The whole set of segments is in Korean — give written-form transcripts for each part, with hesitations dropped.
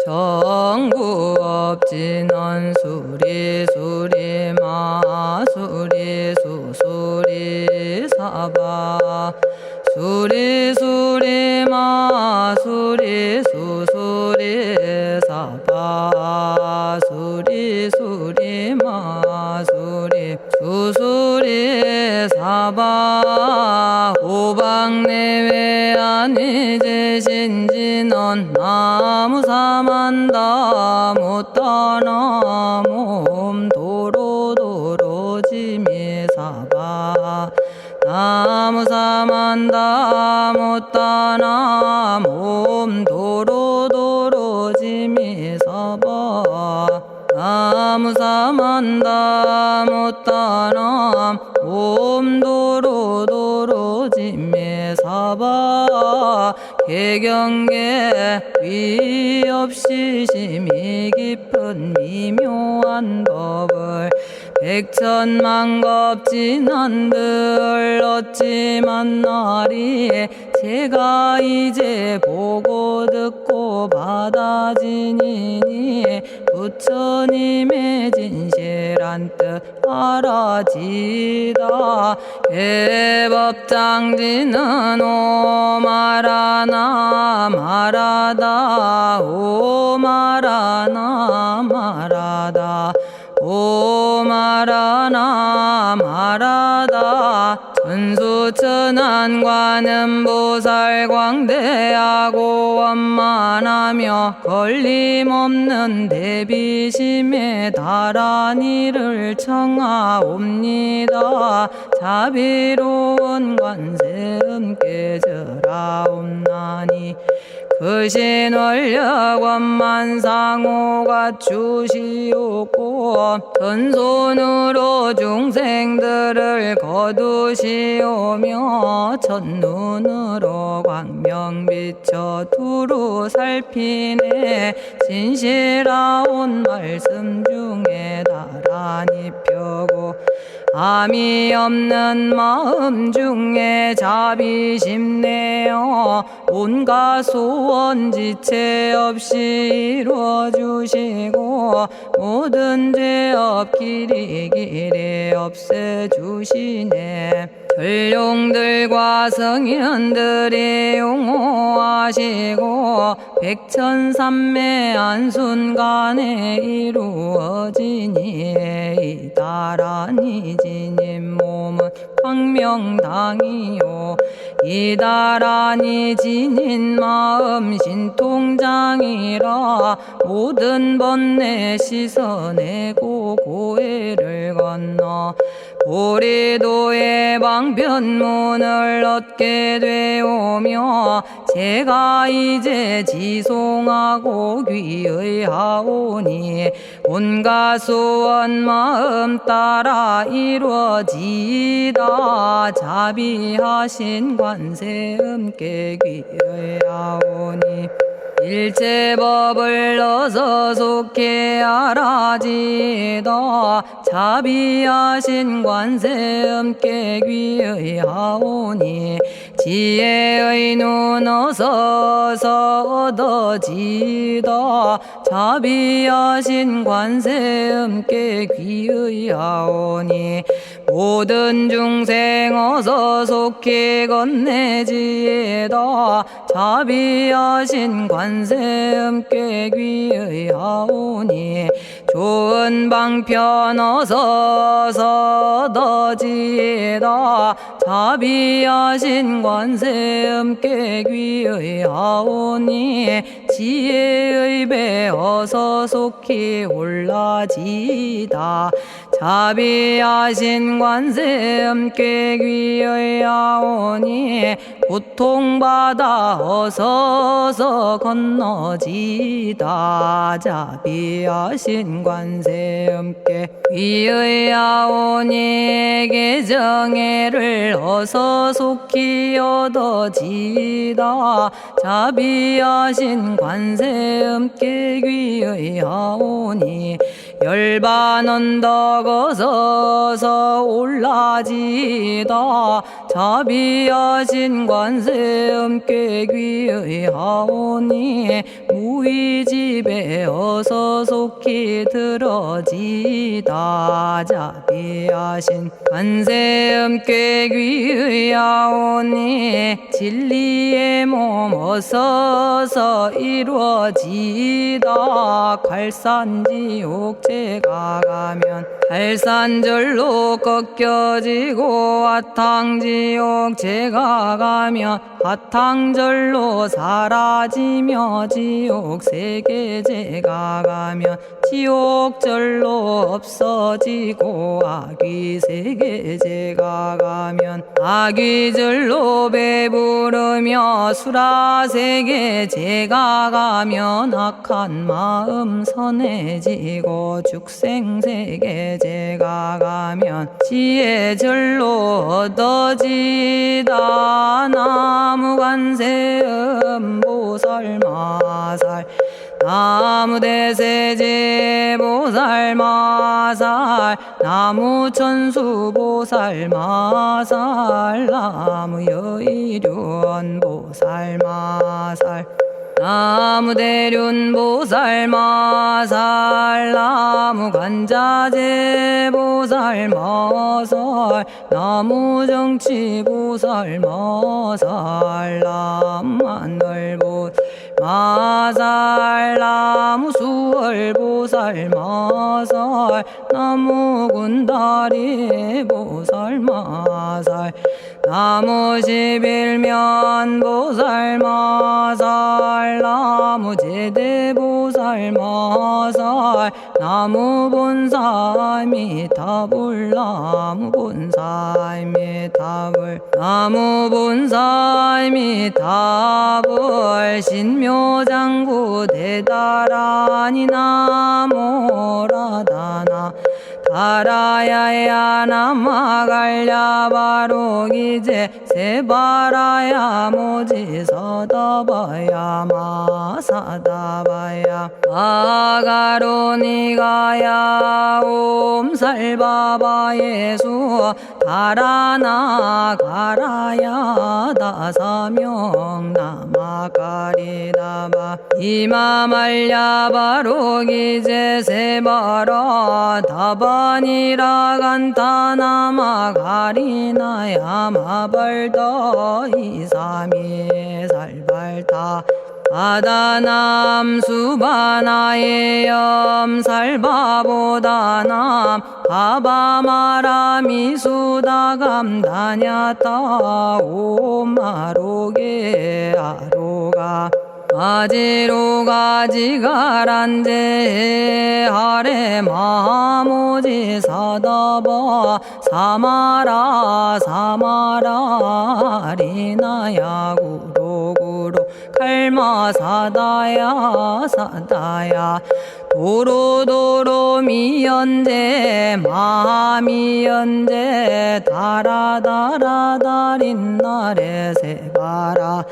정구업진원 수리수리 마수리 수수리 사바 수리수리 마수리 수수리 사바 수리수리 마수리 수수리 사바 오방내외 안위제신진원 나무사만다 못다나 몸 도로도로지미사바 나무사만다 못다나 몸 도로도로지미사바 나무사만다 못다나 몸 도로도로지미사바 개경계 위없이 심히 깊은 미묘한 법을 백천만겁진한들 어찌 만나리 제가 이제 보고 듣고 받아지니니 부처님의 진실한 뜻 알아지다 해법장지는 오마라나 마라다 오마라나 마라다 오마라나 마라다 천수천안관음보살 광대하고 원만하며 걸림없는 대비심에 달한 이를 청하옵니다. 자비로운 관세음께 절하옵나니 크신 원력 원만상호가 주시옵고 전손으로 중생들을 거두시오며 첫눈으로 광명 비쳐 두루 살피네 진실하온 말씀 중에 나란히 펴고 암이 없는 마음 중에 자비심 내어 온갖 소원 지체 없이 이루어주시고 모든 죄업 길이 없애주시네. 전룡들과 성현들이 용호하시고 백천삼매 한순간에 이루어지니 이다라니 지님 몸은 광명당이요 이다라니 지닌 마음 신통장이라 모든 번뇌 씻어내고 고해를 건너 보리도의 방편문을 얻게 되오며 제가 이제 지송하고 귀의하오니 온갖 소원 마음 따라 이루어지다 자비하신 관세음께 귀의하오니 일체법을 어서 속히 알아지다 자비하신 관세음께 귀의하오니 지혜의 눈 어서 얻어지다 자비하신 관세음께 귀의하오니 모든 중생 어서 속히 건네지다 자비하신 관세음께 귀의하오니 좋은 방편 어서 얻어지다 자비하신 관세음께 귀의하오니 지혜의 배 어서 속히 올라지다 자비하신 관세음께 귀의하오니 고통받아 어서 건너지다 자비하신 관세음께 귀의하오니 개정애를 어서 속히 얻어지다 자비하신 관세음께 귀의하오니 열반 언덕 어서 올라지다 자비하신 관세음께 귀의하오니 우리 집에 어서 속히 들어지다. 자비하신 관세음께 귀의하오니 진리의 몸 어서서 이루어지다. 갈산지옥제가 가면 갈산절로 꺾여지고 화탕지옥제가 가면 화탕절로 사라지며 지옥세계제가 가면 지옥절로 없어지고 아귀세계제가 가면 아귀절로 배부르며 수라세계제가 가면 악한 마음 선해지고 죽생세계제가 가면 지혜절로 얻어지다. 나무관세음 보살마살 나무대세제 보살마살 나무천수 보살마살 나무여의륜 보살마살 나무대륜 보살마살 나무관자재 보살마살 나무정치 보살마살 나무하늘 보살마살 나무수월 보살마살 나무군다리 보살마살 나무십일면 보살마살 나무제대 보살마살 나무본사미타불 나무본사미타불 나무본사미타불 신묘장구 대다라니 나모라다나 다라야야 나마갈야바로기제 세바라야 모지서다바야 마사다바야 마가로니가야 옴살바바예수 다라나 가라야 다사명 나마가리다바 이마말야바로기제 세바라 다바니라 간타나마 가리나야 마발더 이사미 살발타 바다남 수바나의 염살바보다남 바바마라미 수다감다냐타 오마로게 아로가 아지로가 지가란제 하레 마모지 사다바 사마라 사마라 리나야 구로구로 칼마 사다야 사다야 도로도로 미연제 마미연제 다라다라다린나레 세바라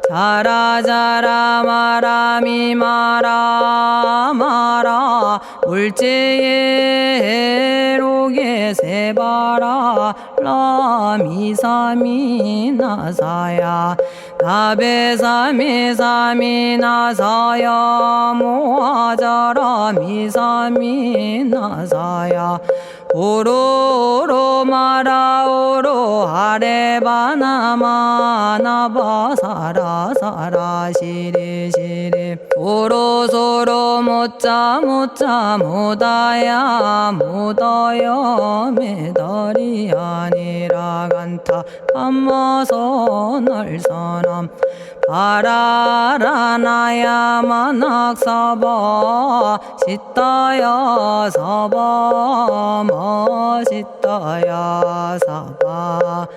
자라자라 마라미 마라 마라 울제에 로게 세바라 라미사미 나사야 나베사미사미 나사야 모아자라 미사미 나사야 오로로 마라오로 아레바나마 나바사라 사라 시리 시리 오로소로 못자 못자 못다야 못다여 메달이 아니라 간타 감마서 날선함 바라라나야 만학사바 시타야 사바 마시타야 사바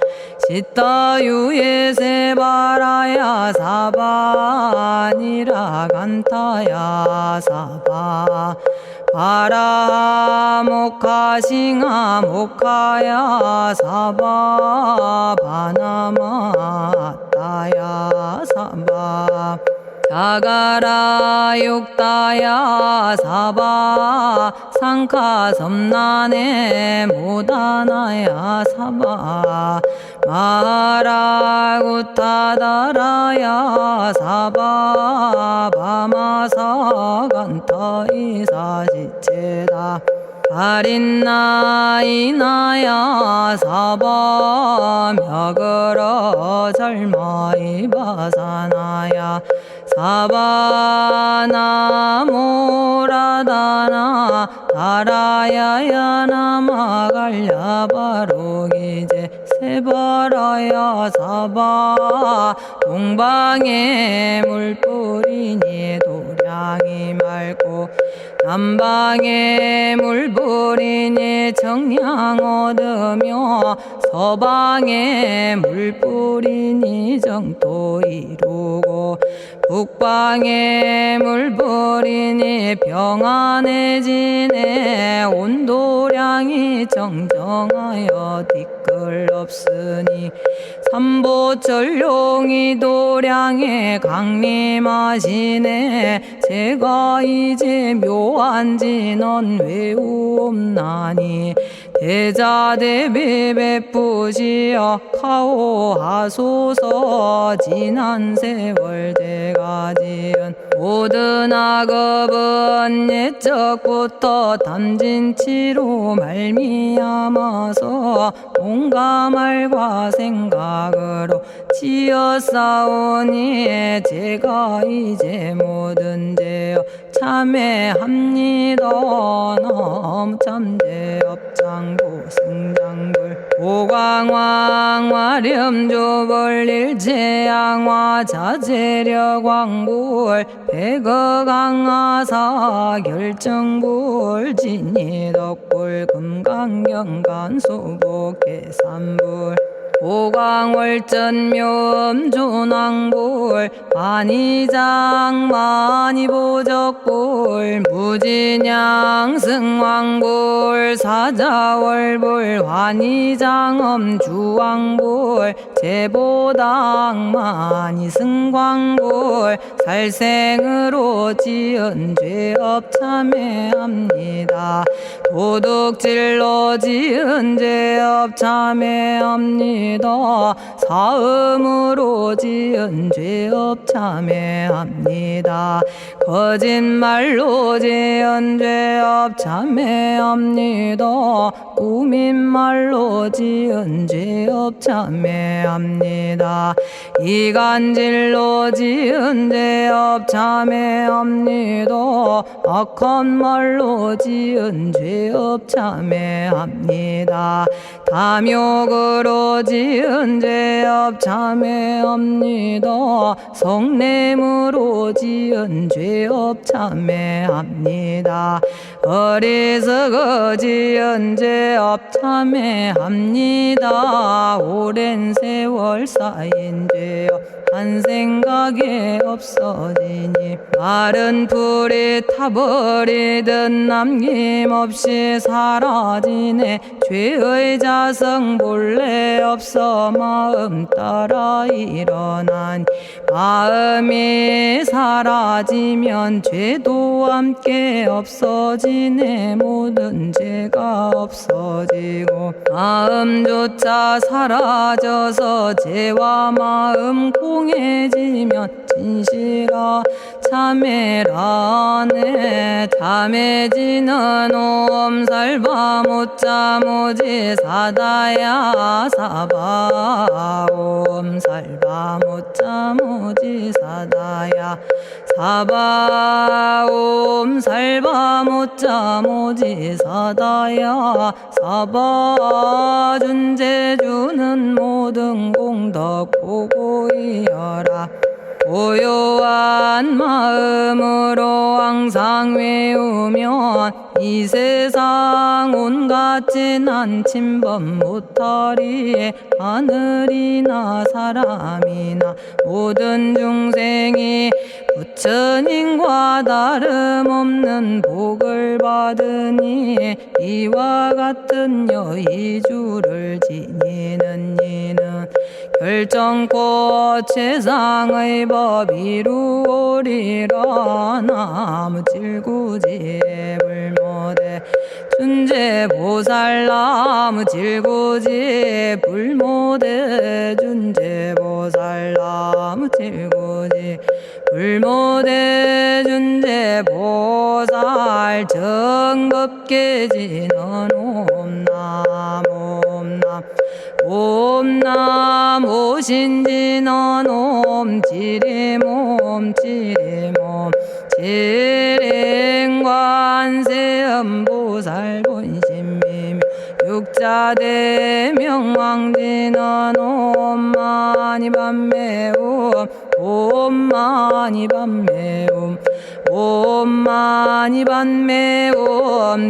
시타유예 세바라야 사바니라 간타야 사바 바라 모카싱아 모카야 사바 바나마 따야 사바 자가라 육다야 사바 상카 섬난에 모다나야 사바 마라구타다라야 사바 바마사 간타 이사지체다 아린나이나야 사바 며그러 절마이바사나야 사바나모라다나 다라야야 나마갈야바로기제 세바라야 사바 동방에 물뿌리니 도량이 맑고 남방에 물뿌리니 정량 얻으며 서방에 물뿌리니 정토 이루고 북방에 물뿌리니 평안해지네 온도량이 정정하여 뒤끌 없으니 삼보철룡이 도량에 강림하시네 제가 이제 묘한지 넌 외우옵나니 대자대비 베푸시어 카오하소서 지난 세월 제가 지은 모든 악업은 옛적부터 탐진치로 말미암아서 온갖 말과 생각으로 지었사오니 제가 이제 모든 죄업 참회합니다. 넘참죄업장고 승장불 오광왕 화렴조벌 일체양화 자재력왕불 백어강하사 결정불 진이덕불 금강경간수복계산불 오광월전묘음존왕불 반이장 만이보적불 무진양승왕불 사자월불 환희장엄주왕불 제보당 만이승광불 살생으로 지은 죄업 참회합니다. 도둑질로 지은 죄업 참회합니다. 사음으로 지은 죄업 참회합니다. 거짓말로 지은 죄업 참회합니다. 꾸민말로 지은 죄업 참회합니다. 이간질로 지은 죄업 참회합니다. 악한 말로 지은 죄업 참회합니다. 탐욕으로 지은 죄업 참회합니다. 성냄으로 지은 죄업 참회합니다. 어리석어 지은 죄업 참회합니다. 오랜 세월 쌓인 죄업 한 생각에 없어지니 마른 풀이 타버리듯 남김없이 사라지네. 죄의 자성 본래 없어 마음 따라 일어나니 마음이 사라지면 죄도 함께 없어지네. 모든 죄가 없어지고 마음조차 사라져서 죄와 마음 공해지면 진실아 참회라네. 참해지는 옴살바 못자 모지 사다야 사바 옴살바 못자 모지 사다야 사바 옴살바 못자 모지 사다야 사바 준재주는 모든 공덕 보고이여라. 고요한 마음으로 항상 외우면 이 세상 온갖 진한 침범 못하리. 하늘이나 사람이나 모든 중생이 부처님과 다름없는 복을 받으니 이와 같은 여의주를 지니는 이는 결정코 최상의 법 이루오리라. 나무질구지 불모대 준재보살. 나무질구지 불모대 준재보살. 나무질구지 불모대 준재보살. 정법계지는 옴남 옴남 옴남 오신지는 옴지리몸 지리몸 지랭관세음보살 본심미묘 육자대명왕지는 옴마니밤매옴 옴마니밤매옴 옴마니밤매옴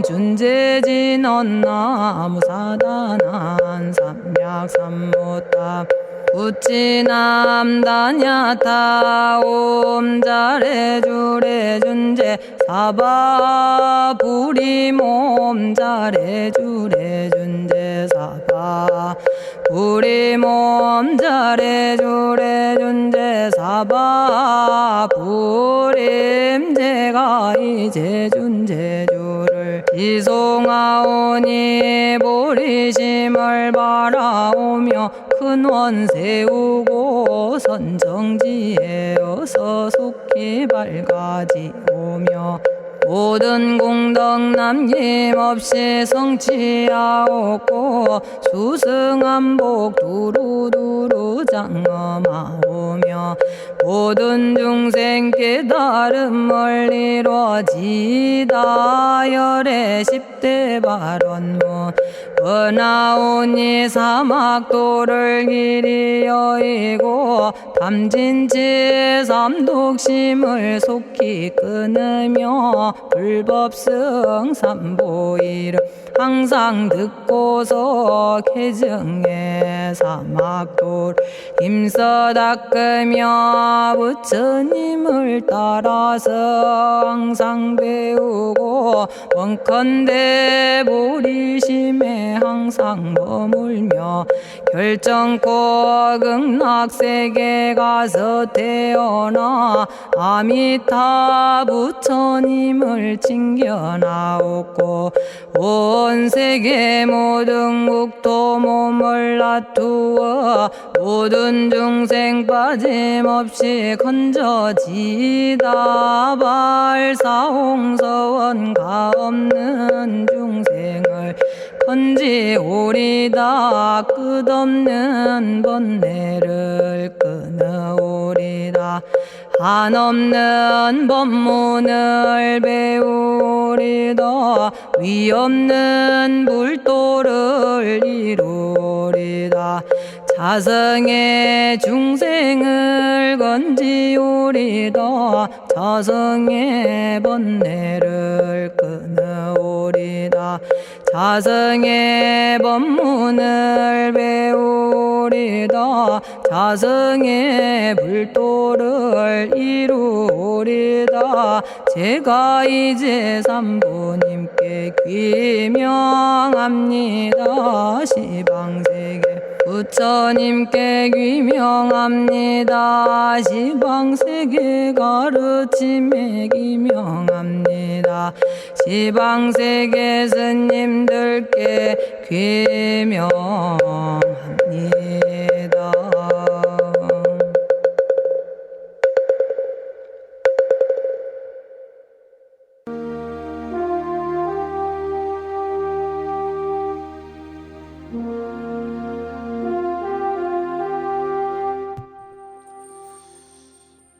준재진언 나무사다난 삼약삼무탑 우치남다냐타 옴자레주레 준재 사바 부리몸 자레주레 준재 사바 부리몸 자레주레 준재 사바 부림. 제가 이제 준재주를 지송하오니 보리심을 바라오며 큰원 세우고 선정지에 어서 속히 밝아지오며 모든 공덕 남김없이 성취하옵고 수승한복 두루두루 장엄하오며 모든 중생 깨달음을 이루어지다. 열의 10대 발언문 번하오니 사막도를 길이 여의고 탐진치 삼독심을 속히 끊으며 불법성 삼보이를 항상 듣고서 개정해 사막도를 힘써 닦으며 부처님을 따라서 항상 배우고 원컨대 보리심에 항상 머물며 결정코 극락세계 가서 태어나 아미타 부처님을 챙겨나오고 온 세계 모든 국토 몸을 놔두어 모든 중생 빠짐없이 건져지다. 발사홍서원 가없는 중생을 건지오리다. 끝없는 번뇌를 끊어오리다. 한없는 법문을 배우리다. 위없는 불도를 이루리다. 자성의 중생을 건지오리다. 자성의 번뇌를 끊어오리다. 자성의 법문을 배우리다. 자성의 불도를 이루리다. 제가 이제 삼부님께 귀명합니다. 시방세계 부처님께 귀명합니다. 시방세계 가르침에 귀명합니다. 시방세계 스님들께 귀명합니다.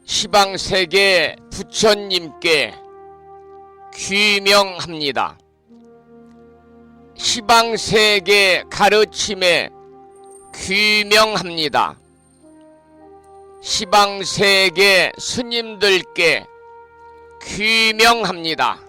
시방세계 부처님께 귀명합니다. 시방세계 가르침에 귀명합니다. 시방세계 스님들께 귀명합니다.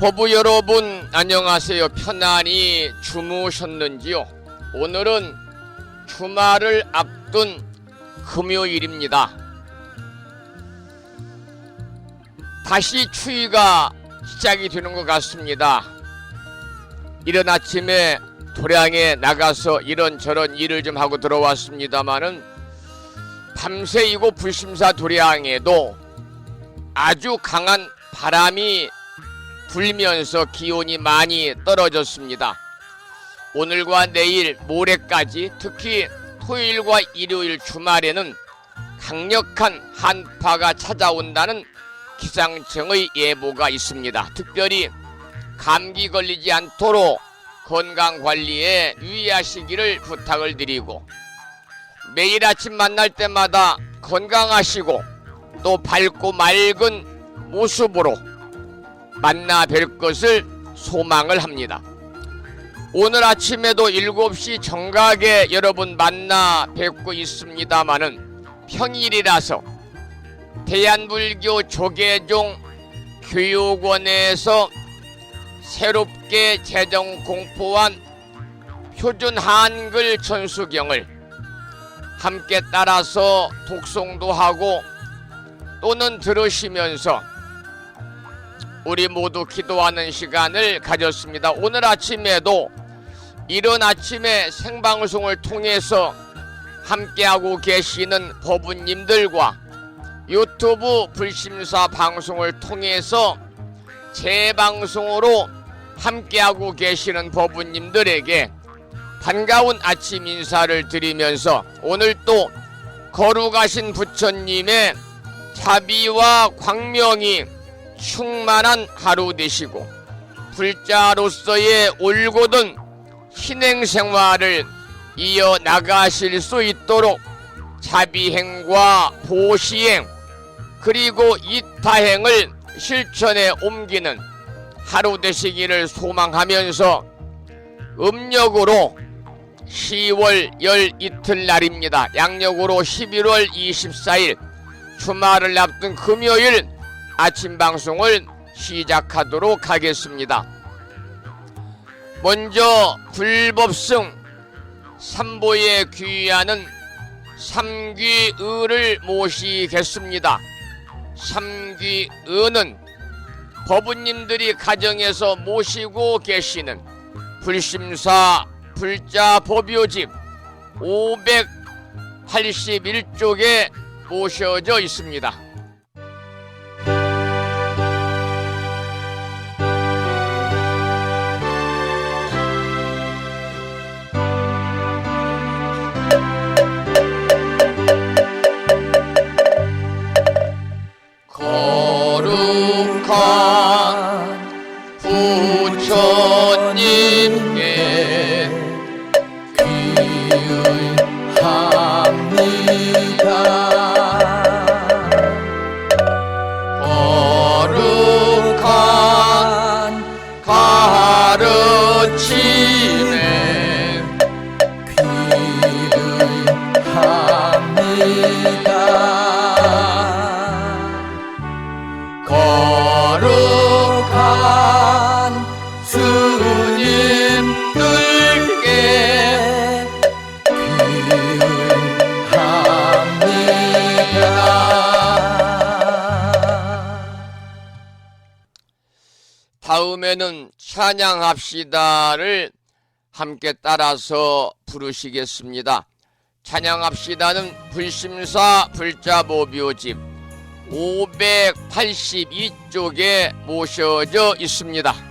법부 여러분 안녕하세요. 편안히 주무셨는지요? 오늘은 주말을 앞둔 금요일입니다. 다시 추위가 시작이 되는 것 같습니다. 이른 아침에 도량에 나가서 이런저런 일을 좀 하고 들어왔습니다마는 밤새 이곳 불심사 도량에도 아주 강한 바람이 불면서 기온이 많이 떨어졌습니다. 오늘과 내일 모레까지 특히 토요일과 일요일 주말에는 강력한 한파가 찾아온다는 기상청의 예보가 있습니다. 특별히 감기 걸리지 않도록 건강관리에 유의하시기를 부탁을 드리고, 매일 아침 만날 때마다 건강하시고 또 밝고 맑은 모습으로 만나 뵐 것을 소망을 합니다. 오늘 아침에도 7시 정각에 여러분 만나 뵙고 있습니다마는 평일이라서 대한불교 조계종 교육원에서 새롭게 제정 공포한 표준 한글 천수경을 함께 따라서 독송도 하고 또는 들으시면서 우리 모두 기도하는 시간을 가졌습니다. 오늘 아침에도 이른 아침에 생방송을 통해서 함께하고 계시는 법우님들과 유튜브 불심사 방송을 통해서 재방송으로 함께하고 계시는 법우님들에게 반가운 아침 인사를 드리면서 오늘 또 거룩하신 부처님의 자비와 광명이 충만한 하루 되시고 불자로서의 올곧은 신행생활을 이어나가실 수 있도록 자비행과 보시행 그리고 이타행을 실천에 옮기는 하루 되시기를 소망하면서 음력으로 10월 12일날입니다. 양력으로 11월 24일 주말을 앞둔 금요일 아침 방송을 시작하도록 하겠습니다. 먼저 불법승 삼보에 귀의하는 삼귀의를 모시겠습니다. 삼귀의는 법우님들이 가정에서 모시고 계시는 불심사 불자법요집 581쪽에 모셔져 있습니다. 거룩한 부처님께 귀의합니다. 거룩한 가르침에 귀의합니다. 거룩한 스님들께 귀의합니다. 다음에는 찬양합시다를 함께 따라서 부르시겠습니다. 찬양합시다는 불심사 불자법요집 582쪽에 모셔져 있습니다.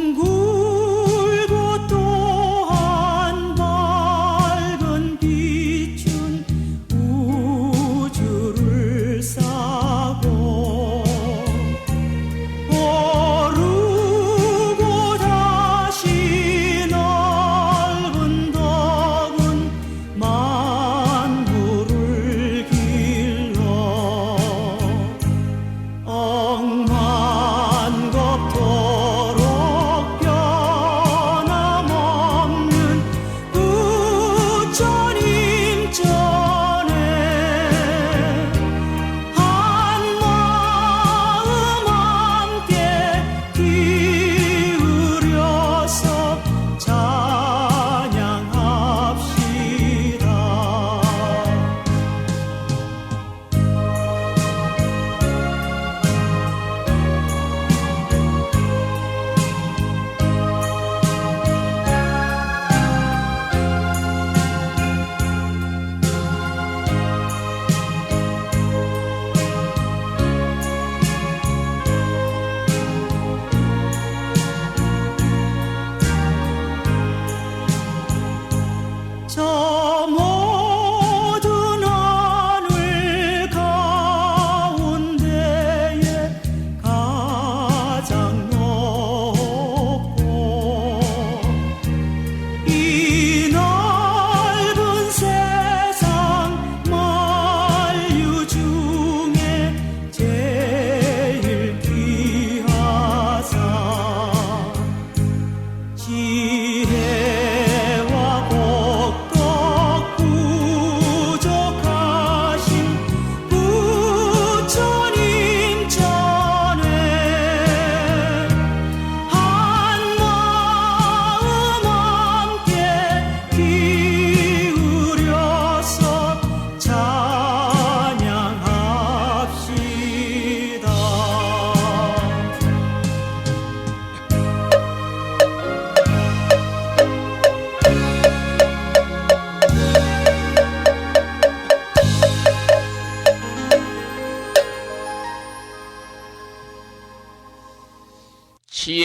둥글고 또한 밝은 빛은 우주를 싸고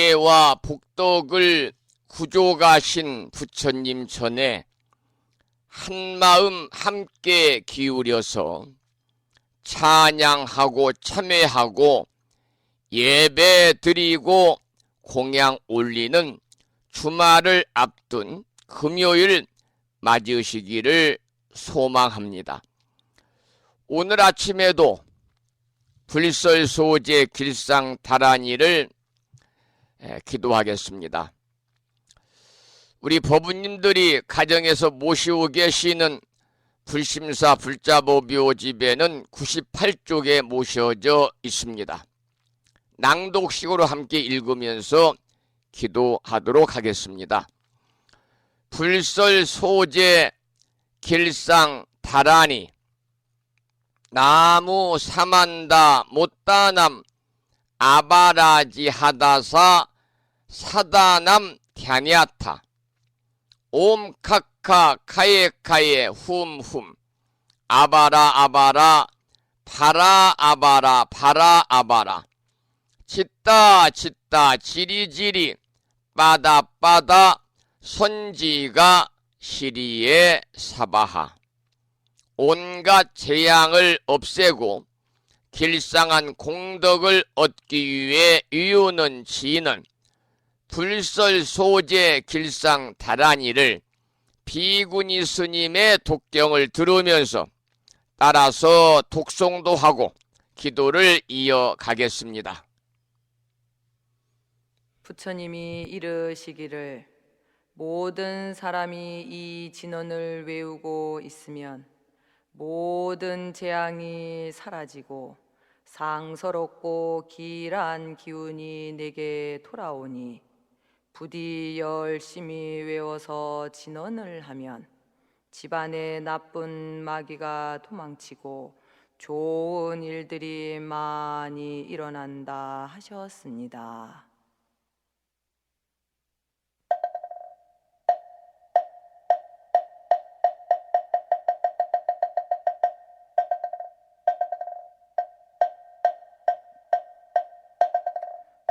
은혜와 복덕을 구족하신 부처님 전에 한마음 함께 기울여서 찬양하고 참회하고 예배 드리고 공양 올리는 주말을 앞둔 금요일 맞으시기를 소망합니다. 오늘 아침에도 불설소재 길상 다란이를 기도하겠습니다. 우리 법부님들이 가정에서 모시고 계시는 불심사 불자보묘 집에는 98쪽에 모셔져 있습니다. 낭독식으로 함께 읽으면서 기도하도록 하겠습니다. 불설소재 길상 다란이 나무 사만다 못다남 아바라지 하다사 사다남 갸냐타 옴카카 카예카예 훔훔 아바라 아바라 파라 아바라 파라 아바라 짓다 짓다 지리지리 빠다 빠다 선지가 시리에 사바하 온갖 재앙을 없애고 길상한 공덕을 얻기 위해 이유는 지는 불설소재 길상 다란이를 비구니 스님의 독경을 들으면서 따라서 독송도 하고 기도를 이어가겠습니다. 부처님이 이르시기를 모든 사람이 이 진언을 외우고 있으면 모든 재앙이 사라지고 상서롭고 길한 기운이 내게 돌아오니 부디 열심히 외워서 진언을 하면 집안에 나쁜 마귀가 도망치고 좋은 일들이 많이 일어난다 하셨습니다.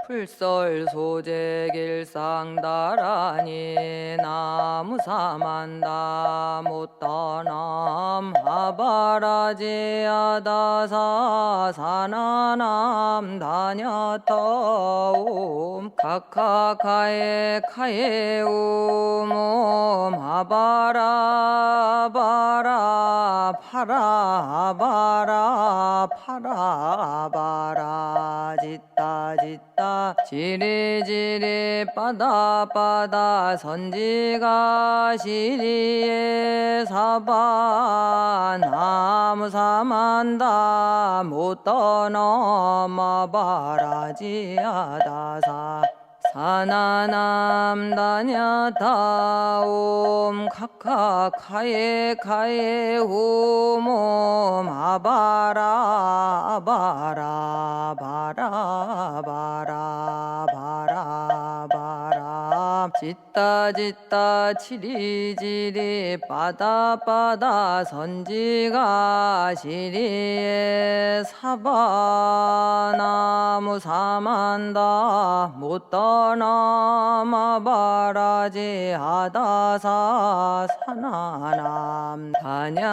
불설소재 길상다란이 나무사만다 못다남 아바라지아다사 사나남 다냐타옴 카카카에 카에움옴 아바라 바라 파라 바라 파라 바라 짓다 짓다 지리지리 빠다 빠다 선지가 시리에 사바 나무사만다 못떠넘어 바라지아다사 사나남 다냐타옴 카카카에 카에 홈옴 아바라 바라 바라 바라 바라 바라 짓다 짓다 지리지리 빠다 빠다 선지가 시리에 사바 나무 사만다 못떠넘어 바라지 하다사 사나남 다냐타옴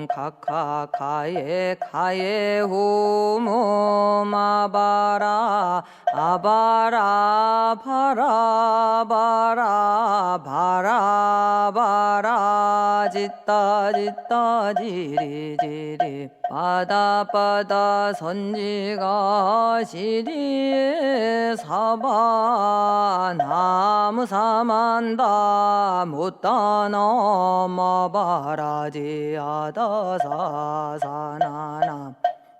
카카카에 카에 홈옴 아바라 아바라 바라 바라 바라 바라 짓다 짓다 지리지리 빠다 빠다 선지가 시리에 사바 나무 사만다 못다 넘어 바라지 하다사 사나남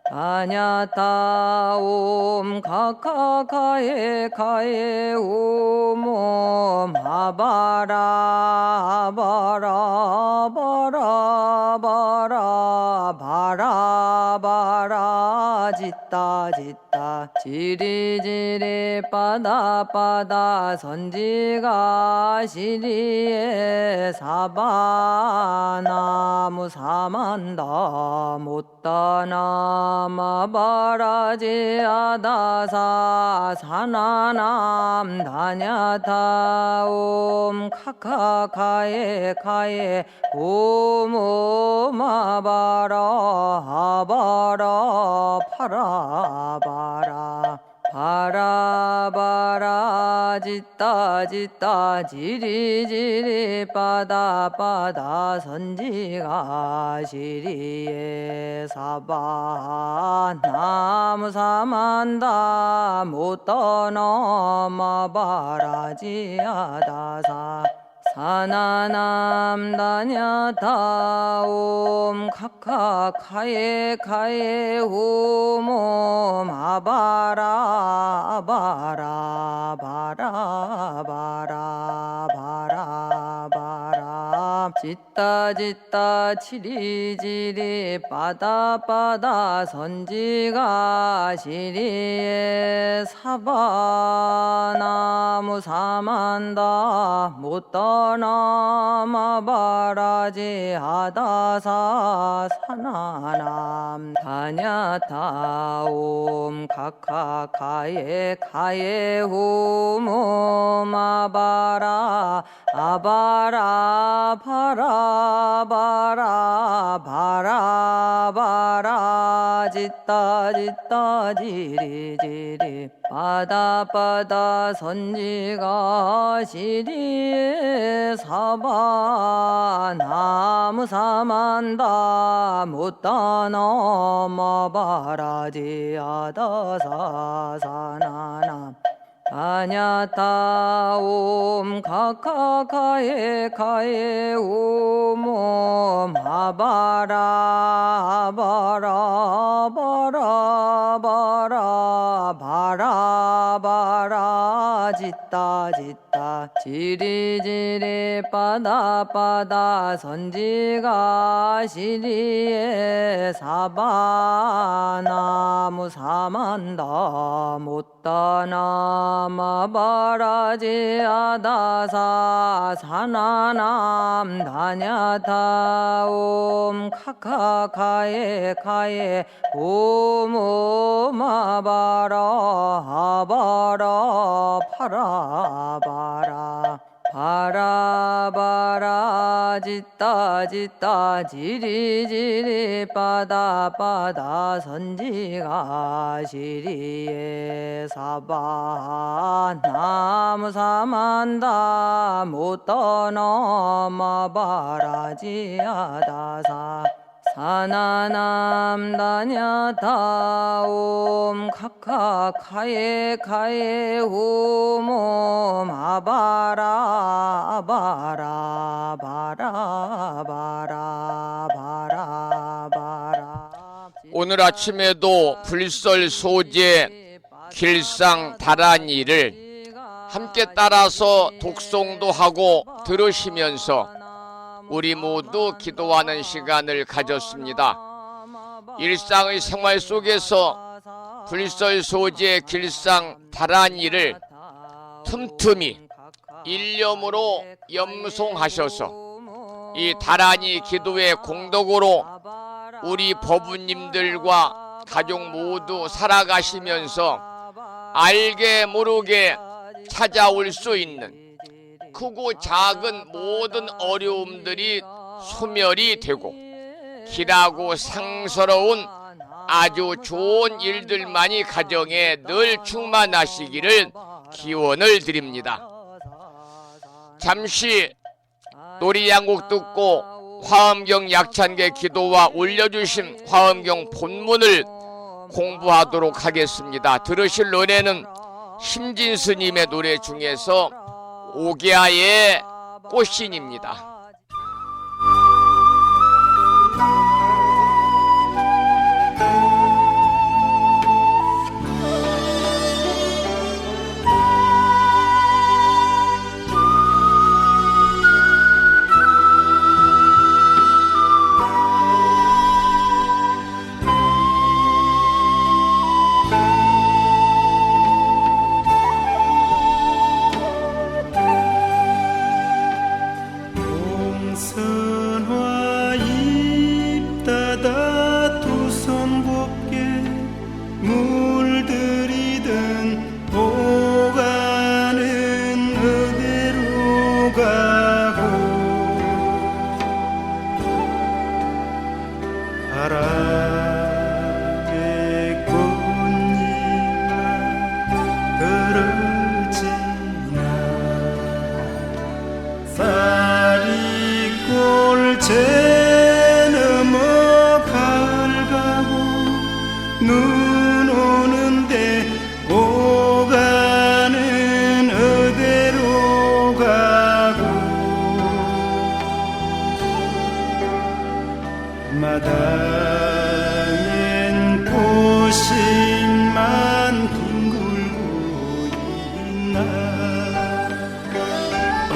다냐타옴 카카카에 카에 옴옴 아바라 바라 바라 바라 바라 바라 짓다 짓다 지따 지리지리 빠다빠다 선지가 시리에 사바나무 사만다 못다나 마바라지 아다사 사나남 다냐타옴 카카카에 카에 오모마바라 아바라 파라바라 바라바라 지따 지리지리 빠다빠다 선지가 시리에 사바 나무 사만다 못떠넘어 바라지아다사 사나남 다냐타옴 카카카에 카에 오몸 아바라 바라 바라 바라 바라 바라 지따 지리지리 빠다빠다 선지가 시리에 사바나무 사만다 못떠넘어 바라지 아다사 사나남 다냐타옴 카카카에 카에 오몸 아바라 아바라 바라 바라 바라 바라 지따 지리지리 빠다빠다 선지가 시리에 사바 나무 사만다 못떠넘어 바라지 아다사 사나남 다냐타옴 카카카에 카에 오몸 아바라 바라 바라 바라 바라 바라 지따 지리지리 빠다빠다 선지가 시리에 사바나무 사만다 못떠넘어 바라지 아다사 사나남 다냐타옴 카카카에 카에 오몸 아바라 아바라 파라바라 바라바라 지따 지리지리 빠다빠다 선지가 시리에 사바 나무 사만다 못떠넘어 바라지 아다사 사나남 다냐타옴 카카카에 카에 오몸 아바라 바라 바라 바라 바라 바라 오늘 아침에도 불설 소재 길상 다란이를 함께 따라서 독송도 하고 들으시면서 우리 모두 기도하는 시간을 가졌습니다. 일상의 생활 속에서 불설 소재 길상 다란이를 틈틈이 일념으로 염송하셔서 이 다란이 기도의 공덕으로 우리 법우님들과 가족 모두 살아가시면서 알게 모르게 찾아올 수 있는 크고 작은 모든 어려움들이 소멸이 되고 길하고 상서로운 아주 좋은 일들만이 가정에 늘 충만하시기를 기원을 드립니다. 잠시 노래 한 곡 듣고 화엄경 약찬계 기도와 올려주신 화엄경 본문을 공부하도록 하겠습니다. 들으실 노래는 심진스님의 노래 중에서 오기아의 꽃신입니다.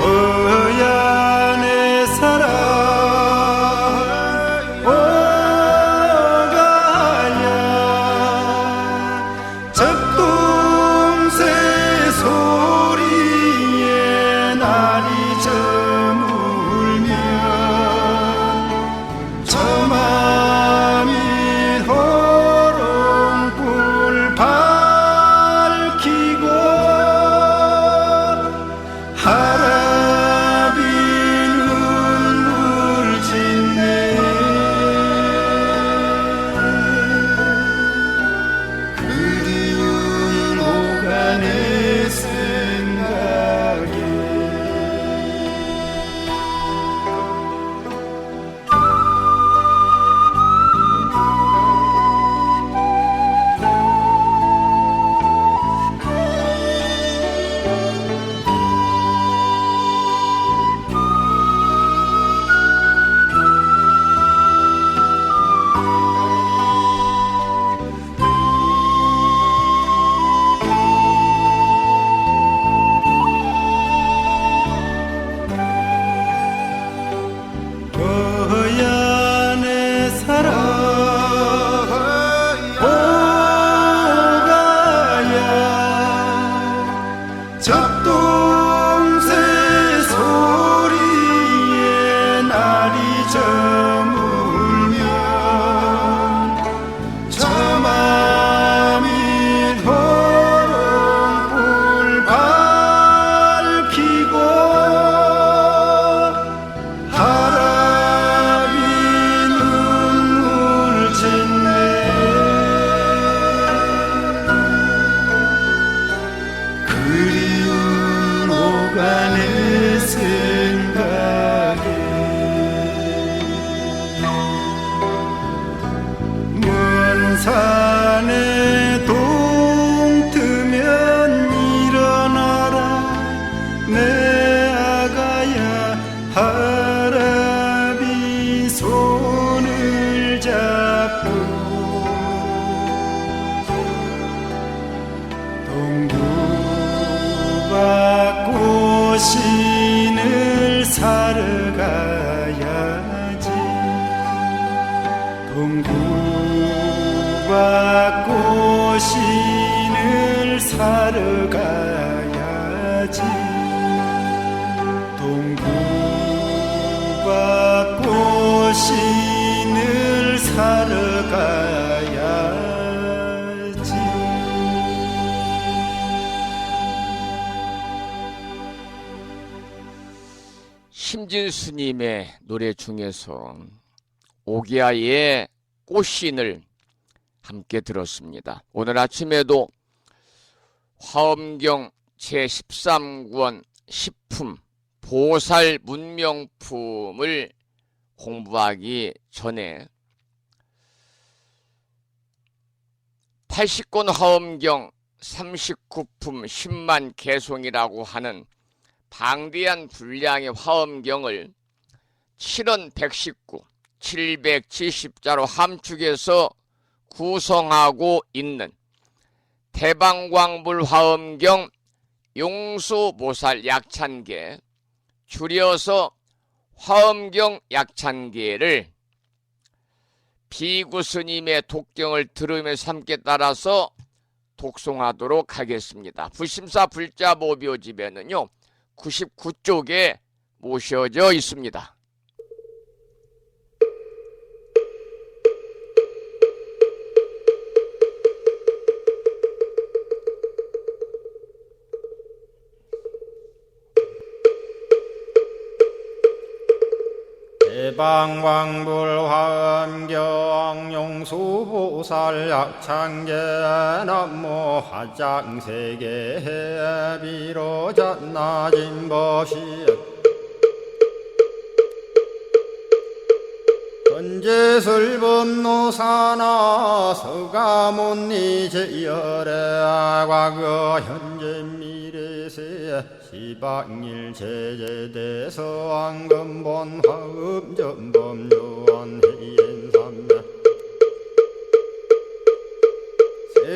어야 내 사랑 오가야 적동새 소리에 날이 저물면 저 맘이 호롱불 밝히고 하라비 눈물 짓네. 그리운 오간의 생각에 어야 내 사랑 오가야 적동새 소리에 날이 저물면 저 맘이 호롱불 밝히고 하라비 눈물 짓네. 그리운 오간의 생각에 먼 산에 동트면 일어나라 내 아가야. 하라비 손을 잡고 동두밭 꽃신을 사러 가야지. 동두밭 꽃신을 사러 가야지. 동두밭 꽃신을 사러 가야지. 심진스님의 노래 중에서 오기야의 꽃신을 함께 들었습니다. 오늘 아침에도 화엄경 제13권 십품 보살 문명품을 공부하기 전에 80권 화엄경 39품 10만 개송이라고 하는 방대한 분량의 화엄경을 7원 119, 770자로 함축해서 구성하고 있는 대방광불 화엄경 용수보살 약찬계, 줄여서 화엄경 약찬계를 비구스님의 독경을 들으면서 함께 따라서 독송하도록 하겠습니다. 불심사 불자모묘집에는요 99쪽에 모셔져 있습니다. 대방광불 화엄경 용수보살 약찬계 남모 화장세계 비로잣나진 법시 건재설법노사나 서가몬니제열의 과거 현재 미래세 시방일 제제대서 안금본 화음전범요한 해인삼매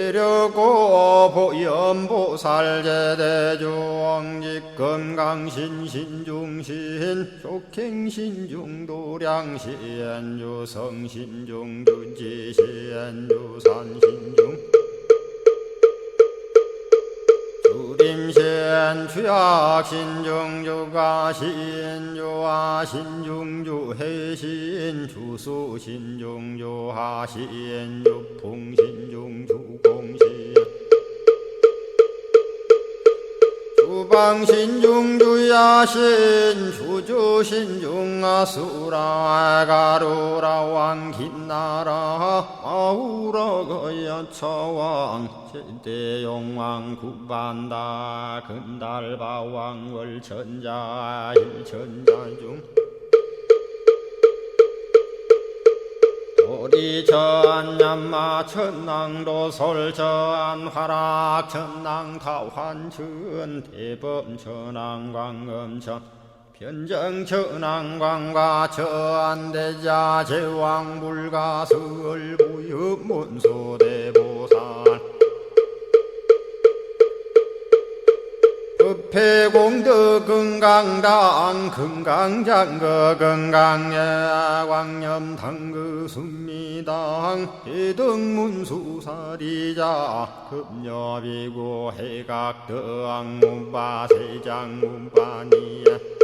괴력고 보현보살제대중직 건강신신중신 족행신중도량신주 성신중주지신주 산신중 주림신 주약신중 주가신주하신중 주해신 주수신중 주하신 주풍신중 주공신 주방신중 주야신 주주신중 아수라 가루라 왕김나라 아우라 거야차왕 제대용왕 구반다 근달바왕 월천자 일천자중 도리천 얀마 천낭도 솔천 화락 천낭 타환천 대범 천왕 광음천 변정 천왕 광과 천대자 제왕 불가설 부유 문소대보살 급회공덕 건강당 건강장거 건강예 광염당그 순미당 해등문수사리자 급여비고 해각덕 문바세장 문바니야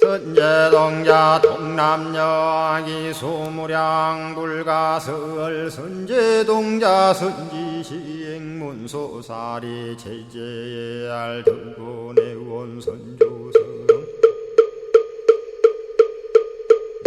선제동자 동남여기 소무량 불가설 선제동자 선지시행문소사리 제제알 등군의원 선조성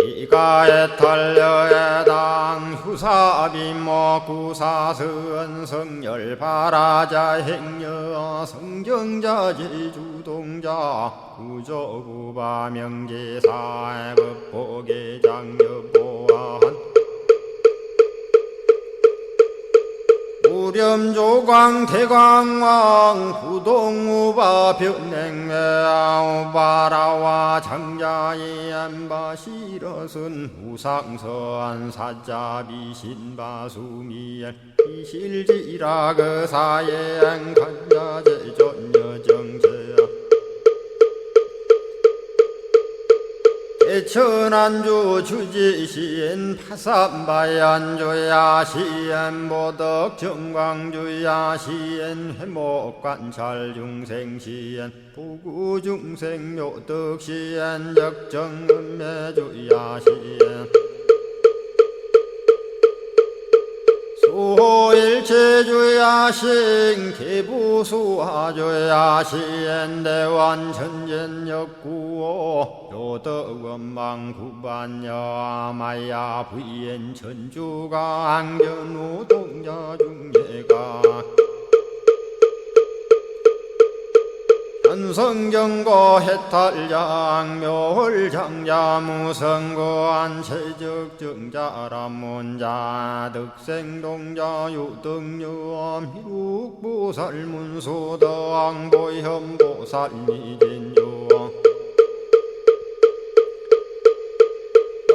이가에 탈려에당 후사비모 구사선 성열 바라자 행여 성정자 제주동자 구조구바 명제사 법보계장 여보한 우렴조광 대광왕 부동우바 변냉매아 우바라와 장자이 안바시러슨 우상서안 사자비 신바수미엘 이실지라 그 사예행 간자제존여정제야 대천안주 주지시인 파삼바얀주야 시엔보덕 정광주야 시엔 회목관찰 중생시엔 부구중생 묘덕시엔 적정은매주야 시엔 수호일체주야신 개부수하주야신 대완천전역구호 요덕원망구반여마야 부인 천주가 안견우동자중예가 현성경고 해탈장 묘홀장자 무성고한 체적정자람문자 득생동자 유등유엄 희룩보살문소덕보현보살미진유엄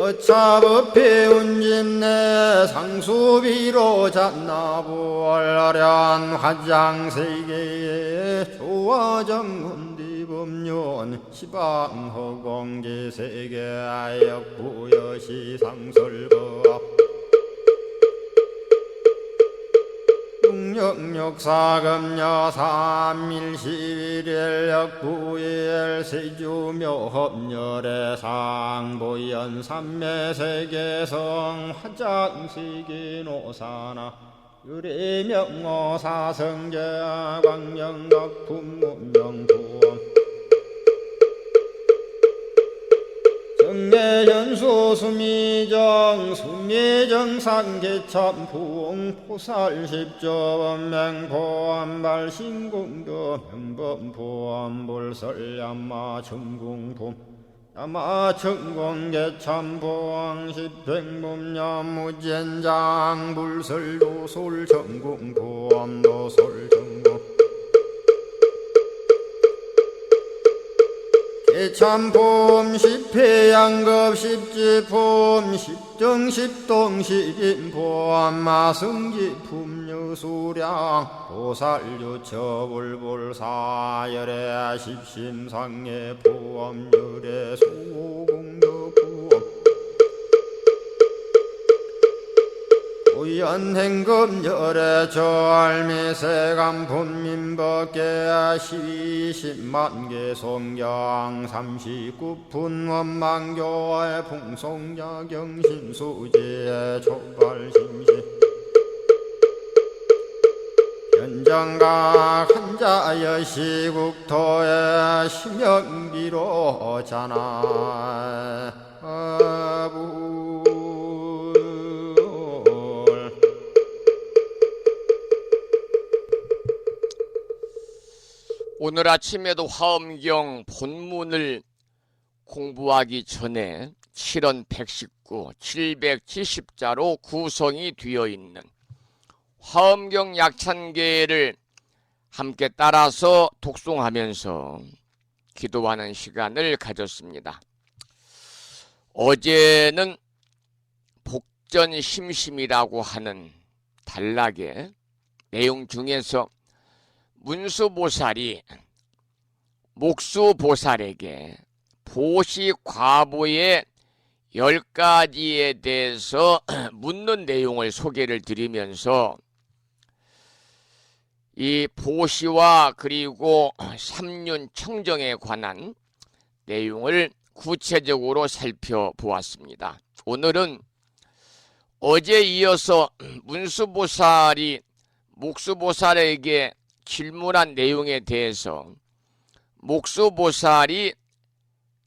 어차법회 운집내 상수비로 잣나부얼련 화장세계에 조화정운디법륜 시방허공제세계아역부여시 상설법 육력사금여 삼일시일역부일 세주묘협열의 상보연 삼매세계성 화장시기노사나 유리명어사성제 광명덕품문명부엄 정례현수 수미정 수미정상계참풍 포살십조원맹포암발신공도 명범포암불설야마 천궁품 야마천공계참포항 십행범야무젠장 불설도솔 천궁포암도솔천궁 개참폼 십회양급 십지폼 국정십동식인포함 마승지 품유수량 보살유 처불불 사열의 십심상의 보험열의 소공덕부엄 우연행금열의 절미세감 본민법계 시십만개 송경 39분 원망교의 풍송야경신수지의 촉발심시 현정각 한자여 시국토의 심영기로 자나부 오늘 아침에도 화엄경 본문을 공부하기 전에 7원 119, 770자로 구성이 되어 있는 화엄경 약찬계를 함께 따라서 독송하면서 기도하는 시간을 가졌습니다. 어제는 복전심심이라고 하는 단락의 내용 중에서 문수보살이 목수보살에게 보시과보의 10가지에 대해서 묻는 내용을 소개를 드리면서 이 보시와 그리고 삼륜청정에 관한 내용을 구체적으로 살펴보았습니다. 오늘은 어제 이어서 문수보살이 목수보살에게 질문한 내용에 대해서 목수보살이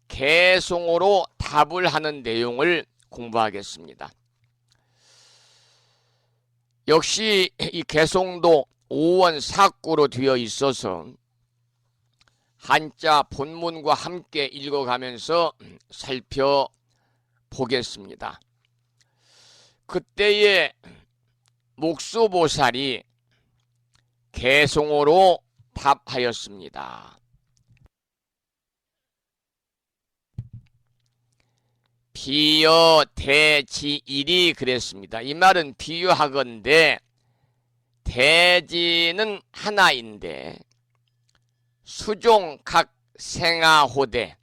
개송으로 답을 하는 내용을 공부하겠습니다. 역시 이 개송도 5원 4구로 되어 있어서 한자 본문과 함께 읽어가면서 살펴보겠습니다. 그때의 목수보살이 개송어로 답하였습니다. 비여 대지일이 그랬습니다. 이 말은 비유하건대 대지는 하나인데 수종 각 생아호대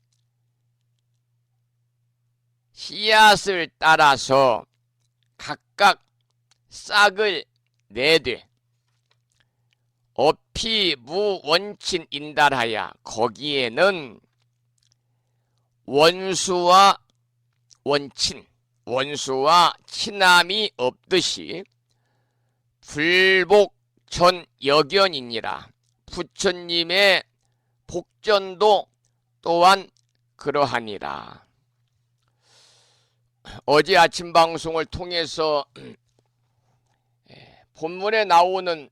씨앗을 따라서 각각 싹을 내되 어피 무원친 인달하야 거기에는 원수와 원친, 원수와 친함이 없듯이 불복전 여견이니라. 부처님의 복전도 또한 그러하니라. 어제 아침 방송을 통해서 본문에 나오는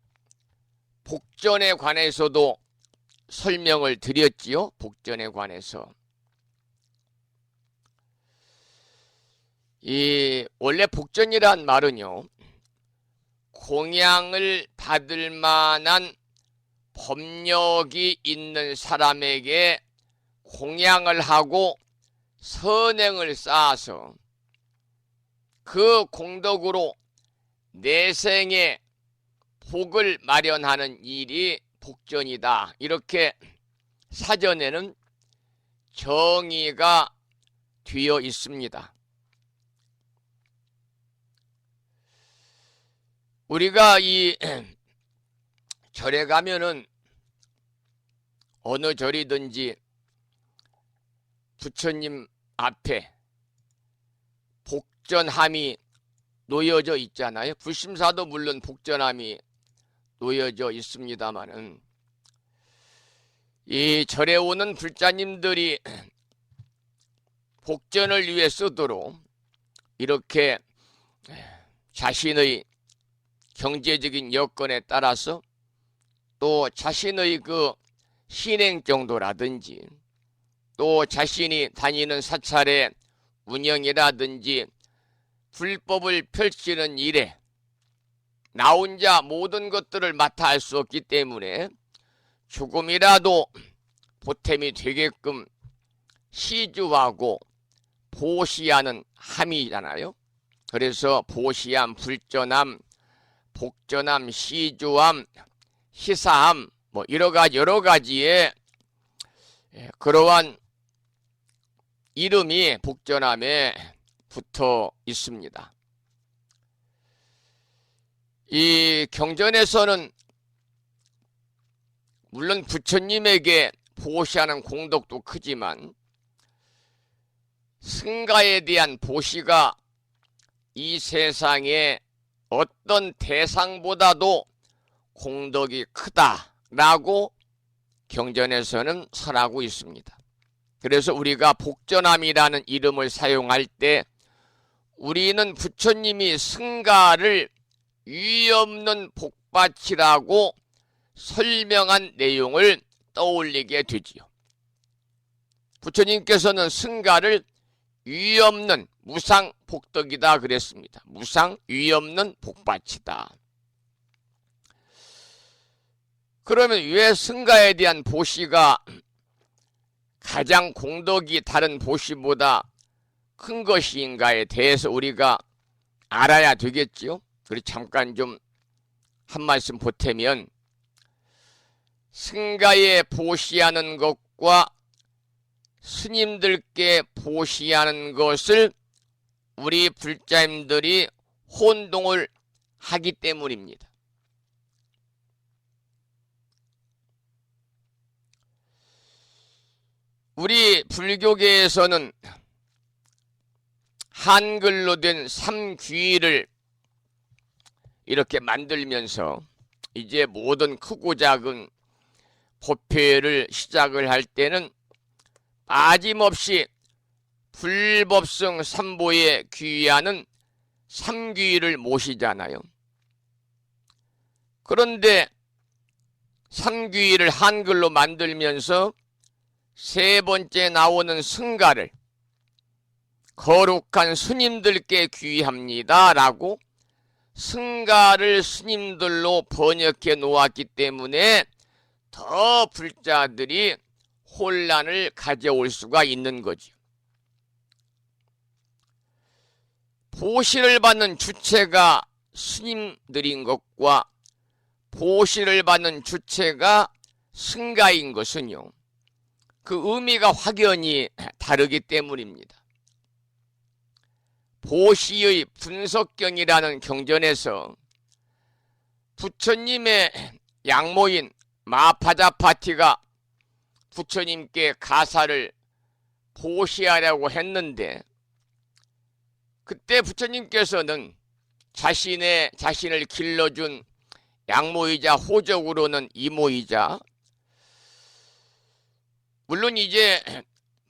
복전에 관해서도 설명을 드렸지요. 복전에 관해서. 원래 복전이란 말은요, 공양을 받을 만한 법력이 있는 사람에게 공양을 하고 선행을 쌓아서 그 공덕으로 내생에 복을 마련하는 일이 복전이다. 이렇게 사전에는 정의가 되어 있습니다. 우리가 이 절에 가면은 어느 절이든지 부처님 앞에 복전함이 놓여져 있잖아요. 불심사도 물론 복전함이 놓여져 있습니다마는 이 절에 오는 불자님들이 복전을 위해 쓰도록 이렇게 자신의 경제적인 여건에 따라서 또 자신의 그 신행 정도라든지 또 자신이 다니는 사찰의 운영이라든지 불법을 펼치는 일에 나 혼자 모든 것들을 맡아 할 수 없기 때문에 조금이라도 보탬이 되게끔 시주하고 보시하는 함이잖아요. 그래서 보시함, 불전함, 복전함, 시주함, 희사함, 뭐 여러 가지의 그러한 이름이 복전함에 붙어 있습니다. 이 경전에서는 물론 부처님에게 보시하는 공덕도 크지만 승가에 대한 보시가 이 세상에 어떤 대상보다도 공덕이 크다라고 경전에서는 설하고 있습니다. 그래서 우리가 복전함이라는 이름을 사용할 때 우리는 부처님이 승가를 유의 없는 복받이라고 설명한 내용을 떠올리게 되지요. 부처님께서는 승가를 유의 없는 무상 복덕이다 그랬습니다. 무상 유의 없는 복받이다. 그러면 왜 승가에 대한 보시가 가장 공덕이 다른 보시보다 큰 것인가에 대해서 우리가 알아야 되겠지요. 우리 잠깐 좀 한 말씀 보태면 승가에 보시하는 것과 스님들께 보시하는 것을 우리 불자님들이 혼동을 하기 때문입니다. 우리 불교계에서는 한글로 된 삼귀를 이렇게 만들면서 이제 모든 크고 작은 법회를 시작을 할 때는 빠짐없이 불법성 삼보에 귀의하는 삼귀를 모시잖아요. 그런데 삼귀를 한글로 만들면서 세 번째 나오는 승가를 거룩한 스님들께 귀의합니다 라고 승가를 스님들로 번역해 놓았기 때문에 더 불자들이 혼란을 가져올 수가 있는 거죠. 보시를 받는 주체가 스님들인 것과 보시를 받는 주체가 승가인 것은요, 그 의미가 확연히 다르기 때문입니다. 보시의 분석경이라는 경전에서 부처님의 양모인 마파자파티가 부처님께 가사를 보시하려고 했는데 그때 부처님께서는 자신을 길러준 양모이자 호적으로는 이모이자 물론 이제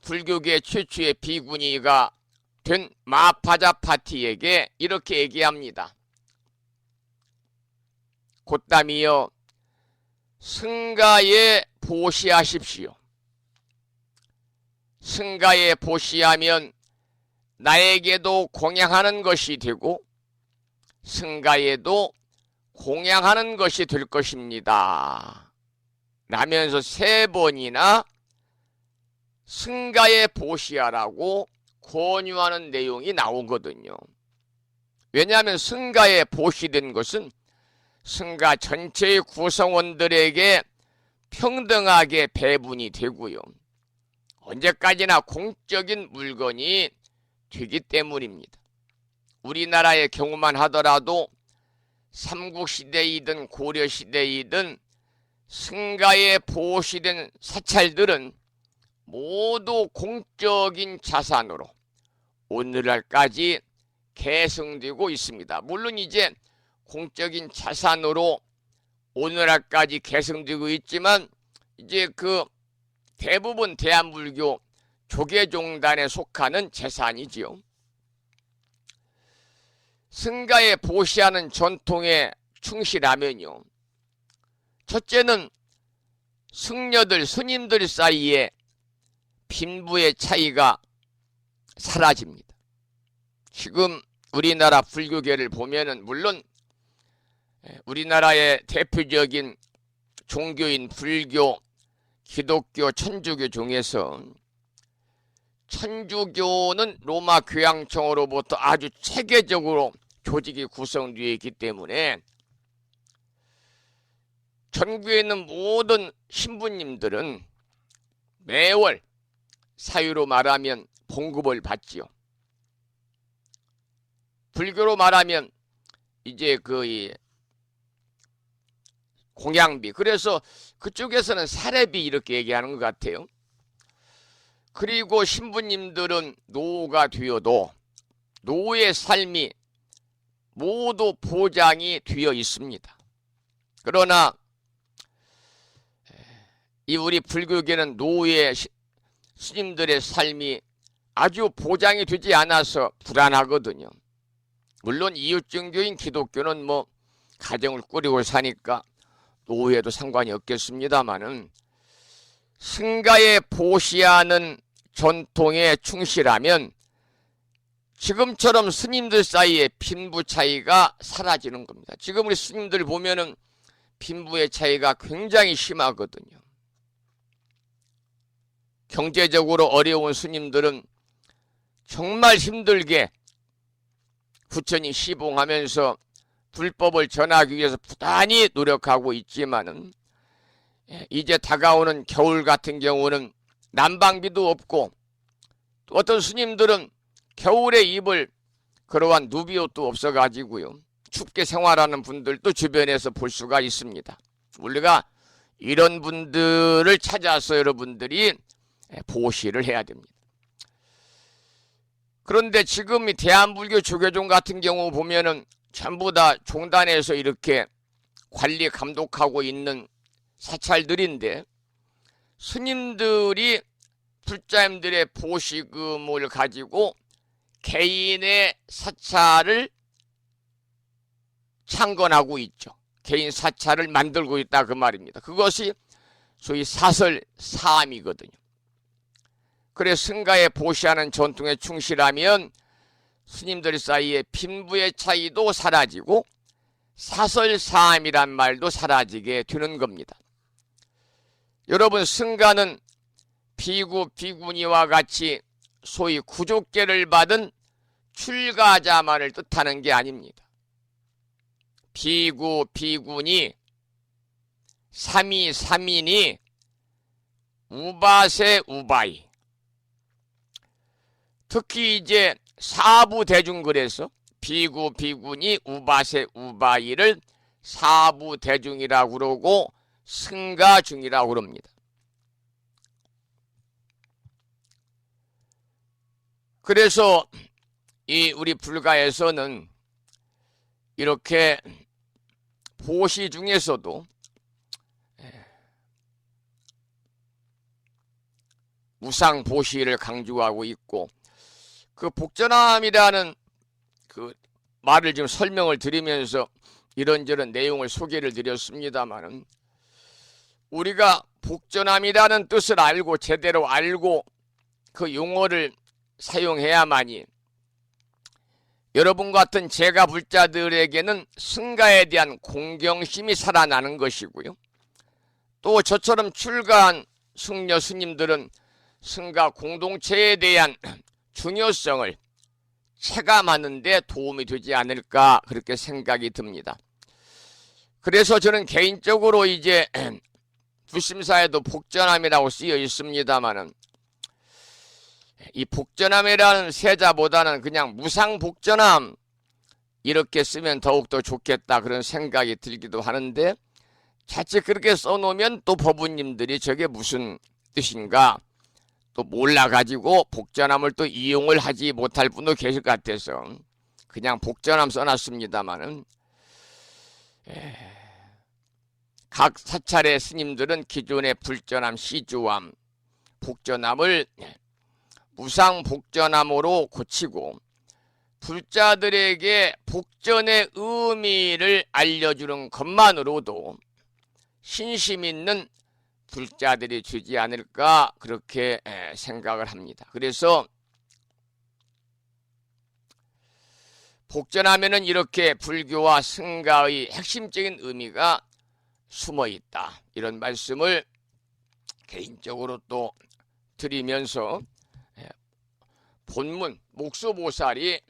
불교계 최초의 비구니가 된 마파자파티에게 이렇게 얘기합니다. 곧담이여 승가에 보시하십시오. 승가에 보시하면 나에게도 공양하는 것이 되고 승가에도 공양하는 것이 될 것입니다. 라면서 세 번이나 승가에 보시하라고 권유하는 내용이 나오거든요. 왜냐하면 승가에 보시된 것은 승가 전체의 구성원들에게 평등하게 배분이 되고요. 언제까지나 공적인 물건이 되기 때문입니다. 우리나라의 경우만 하더라도 삼국시대이든 고려시대이든 승가에 보시된 사찰들은 모두 공적인 자산으로 오늘날까지 계승되고 있습니다. 물론 이제 공적인 자산으로 오늘날까지 계승되고 있지만 이제 그 대부분 대한불교 조계종단에 속하는 재산이지요. 승가에 보시하는 전통에 충실하면요, 첫째는 승려들, 스님들 사이에 빈부의 차이가 사라집니다. 지금 우리나라 불교계를 보면은 물론 우리나라의 대표적인 종교인 불교, 기독교, 천주교 중에서 천주교는 로마 교황청으로부터 아주 체계적으로 조직이 구성되어 있기 때문에 전국에 있는 모든 신부님들은 매월 사유로 말하면 봉급을 받지요. 불교로 말하면 이제 그 공양비, 그래서 그쪽에서는 사례비 이렇게 얘기하는 것 같아요. 그리고 신부님들은 노후가 되어도 노후의 삶이 모두 보장이 되어 있습니다. 그러나 이 우리 불교계는 노후의 스님들의 삶이 아주 보장이 되지 않아서 불안하거든요. 물론 이웃종교인 기독교는 뭐 가정을 꾸리고 사니까 노후에도 상관이 없겠습니다마는 승가에 보시하는 전통에 충실하면 지금처럼 스님들 사이에 빈부 차이가 사라지는 겁니다. 지금 우리 스님들 보면은 빈부의 차이가 굉장히 심하거든요. 경제적으로 어려운 스님들은 정말 힘들게 부처님 시봉하면서 불법을 전하기 위해서 부단히 노력하고 있지만은 이제 다가오는 겨울 같은 경우는 난방비도 없고 또 어떤 스님들은 겨울에 입을 그러한 누비옷도 없어가지고요. 춥게 생활하는 분들도 주변에서 볼 수가 있습니다. 우리가 이런 분들을 찾아서 여러분들이 보시를 해야 됩니다. 그런데 지금 이 대한불교 조계종 같은 경우 보면은 전부 다 종단에서 이렇게 관리 감독하고 있는 사찰들인데 스님들이 불자님들의 보시금을 가지고 개인의 사찰을 창건하고 있죠. 개인 사찰을 만들고 있다 그 말입니다. 그것이 소위 사설사암이거든요. 그래 승가에 보시하는 전통에 충실하면 스님들 사이에 빈부의 차이도 사라지고 사설사암이란 말도 사라지게 되는 겁니다. 여러분, 승가는 비구, 비구니와 같이 소위 구족계를 받은 출가자만을 뜻하는 게 아닙니다. 비구, 비구니, 삼이, 삼인이, 우바세, 우바이. 특히 이제 사부대중글에서 비구, 비구니, 우바세, 우바이를 사부대중이라고 그러고 승가중이라고 그럽니다. 그래서 이 우리 불가에서는 이렇게 보시 중에서도 무상보시를 강조하고 있고, 그 복전함이라는 그 말을 지금 설명을 드리면서 이런저런 내용을 소개를 드렸습니다만은, 우리가 복전함이라는 뜻을 알고 제대로 알고 그 용어를 사용해야만이 여러분 같은 제가 불자들에게는 승가에 대한 공경심이 살아나는 것이고요. 또 저처럼 출가한 승려 스님들은 승가 공동체에 대한 중요성을 체감하는 데 도움이 되지 않을까 그렇게 생각이 듭니다. 그래서 저는 개인적으로 이제 불심사에도 복전함이라고 쓰여 있습니다만은 이 복전함이라는 세자보다는 그냥 무상복전함 이렇게 쓰면 더욱더 좋겠다 그런 생각이 들기도 하는데, 자칫 그렇게 써놓으면 또 법우님들이 저게 무슨 뜻인가 또 몰라가지고 복전함을 또 이용을 하지 못할 분도 계실 것 같아서 그냥 복전함 써놨습니다마는, 각 사찰의 스님들은 기존의 불전함, 시주함, 복전함을 무상복전함으로 고치고 불자들에게 복전의 의미를 알려주는 것만으로도 신심 있는 불자들이 되지 않을까 그렇게 생각을 합니다. 그래서 복전하면은 이렇게 불교와 승가의 핵심적인 의미가 숨어 있다, 이런 말씀을 개인적으로 또 드리면서 본문 목수보살이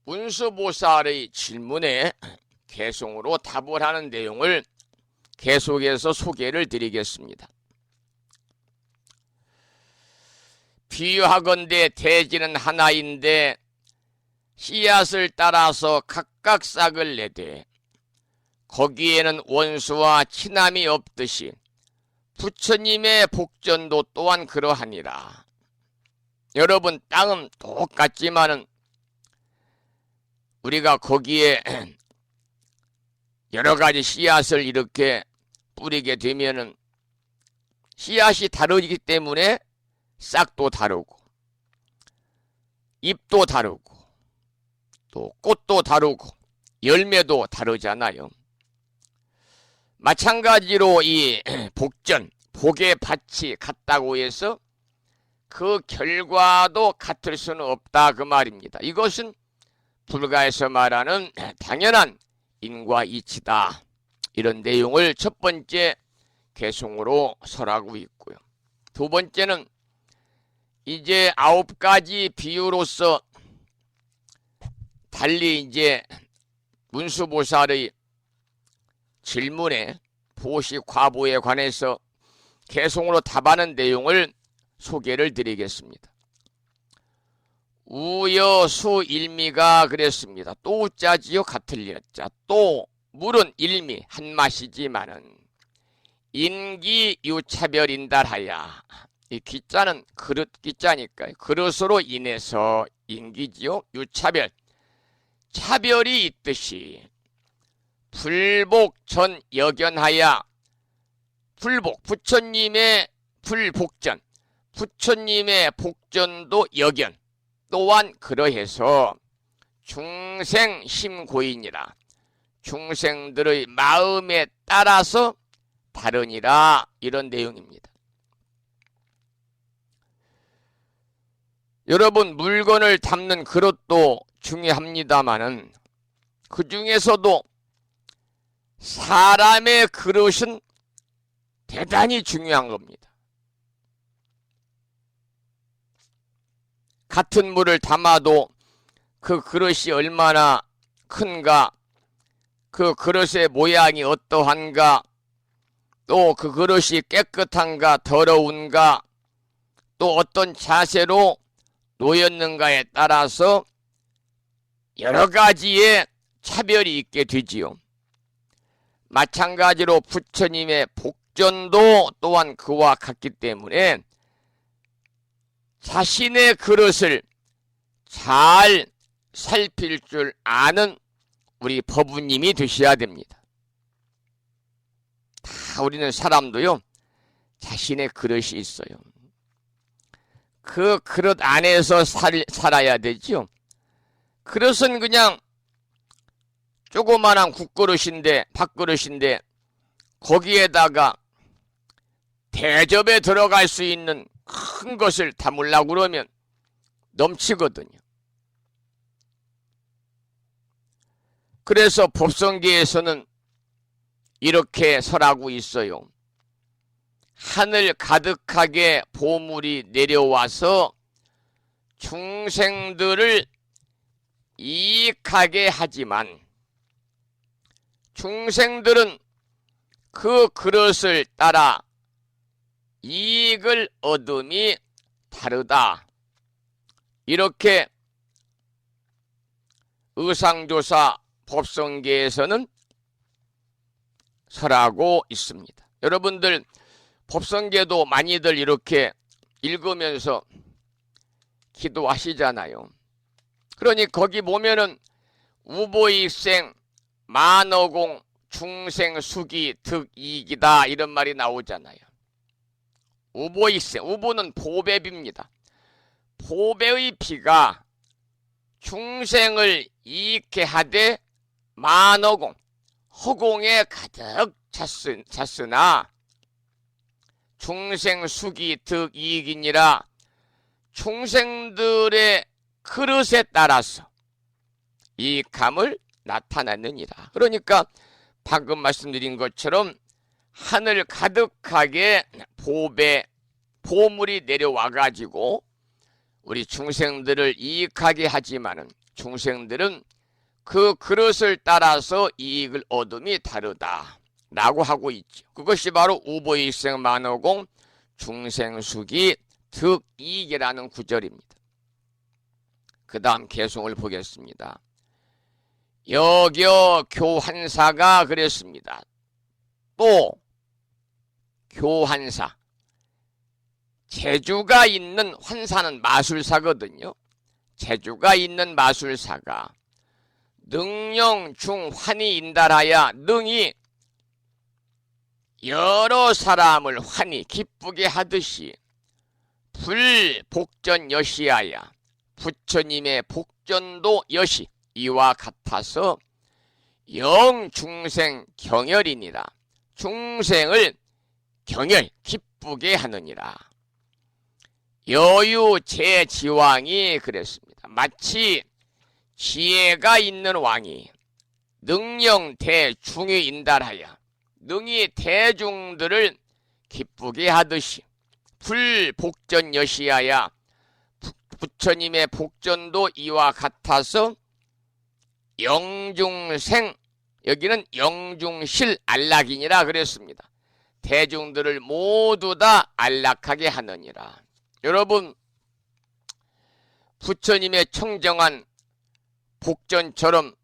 문수보살의 질문에 개송으로 답을 하는 내용을 계속해서 소개를 드리겠습니다. 비유하건대 대지는 하나인데 씨앗을 따라서 각각 싹을 내되 거기에는 원수와 친함이 없듯이 부처님의 복전도 또한 그러하니라. 여러분, 땅은 똑같지만은 우리가 거기에 여러 가지 씨앗을 이렇게 뿌리게 되면은 씨앗이 다르기 때문에 싹도 다르고 잎도 다르고 또 꽃도 다르고 열매도 다르잖아요. 마찬가지로 이 복전, 복의 밭이 같다고 해서 그 결과도 같을 수는 없다 그 말입니다. 이것은 불가에서 말하는 당연한 인과 이치다. 이런 내용을 첫 번째 개송으로 설하고 있고요. 두 번째는 이제 9가지 비유로서 달리 이제 문수보살의 질문에 보시 과보에 관해서 개송으로 답하는 내용을 소개를 드리겠습니다. 우여수 일미가 그랬습니다. 또 자지요 같을 여자. 또 물은 일미 한 맛이지만은 인기 유차별인달하야. 이 기자는 그릇 기자니까요. 그릇으로 인해서 인기지요. 유차별. 차별이 있듯이 불복 전 여견하야. 불복 부처님의 불복전. 부처님의 복전도 여견. 또한 그러해서 중생 심고이니라. 중생들의 마음에 따라서 다르니라. 이런 내용입니다. 여러분, 물건을 담는 그릇도 중요합니다마는 그 중에서도 사람의 그릇은 대단히 중요한 겁니다. 같은 물을 담아도 그 그릇이 얼마나 큰가, 그 그릇의 모양이 어떠한가, 또 그 그릇이 깨끗한가 더러운가, 또 어떤 자세로 놓였는가에 따라서 여러 가지의 차별이 있게 되지요. 마찬가지로 부처님의 복전도 또한 그와 같기 때문에 자신의 그릇을 잘 살필 줄 아는 우리 법부님이 되셔야 됩니다. 다 우리는 사람도요, 자신의 그릇이 있어요. 그 그릇 안에서 살아야 되지요. 그릇은 그냥 조그만한 국그릇인데, 밥그릇인데 거기에다가 대접에 들어갈 수 있는 큰 것을 담으려고 그러면 넘치거든요. 그래서 법성계에서는 이렇게 설하고 있어요. 하늘 가득하게 보물이 내려와서 중생들을 이익하게 하지만 중생들은 그 그릇을 따라 이익을 얻음이 다르다. 이렇게 의상조사 법성계에서는 설하고 있습니다. 여러분들 법성계도 많이들 이렇게 읽으면서 기도하시잖아요. 그러니 거기 보면은 우보익생 만어공 중생 수기 득이익이다 이런 말이 나오잖아요. 우보익생, 우보는 보배비입니다. 보배의 비가 중생을 이익해 하되 만어공, 허공에 가득 찼으나 중생 수기 득이익이니라. 중생들의 그릇에 따라서 이익함을 나타내느니라. 그러니까 방금 말씀드린 것처럼 하늘 가득하게 보물이 내려와 가지고 우리 중생들을 이익하게 하지만은 중생들은 그 그릇을 따라서 이익을 얻음이 다르다 라고 하고 있죠. 그것이 바로 우보일생 만호공 중생수기 득이익이라는 구절입니다. 그 다음 개송을 보겠습니다. 여겨 교환사가 그랬습니다. 또 교환사, 재주가 있는 환사는 마술사거든요. 재주가 있는 마술사가 능령 중환이 인달하여 능히 여러 사람을 환히 기쁘게 하듯이 불복전 여시하여 부처님의 복전도 여시 이와 같아서 영중생 경열이니라. 중생을 경열 기쁘게 하느니라. 여유 제지왕이 그랬습니다. 마치 지혜가 있는 왕이 능령 대중이 인달하여 능히 대중들을 기쁘게 하듯이 불복전 여시하여 부처님의 복전도 이와 같아서 영중생, 여기는 영중실 안락이니라 그랬습니다. 대중들을 모두 다 안락하게 하느니라. 여러분, 부처님의 청정한 복전처럼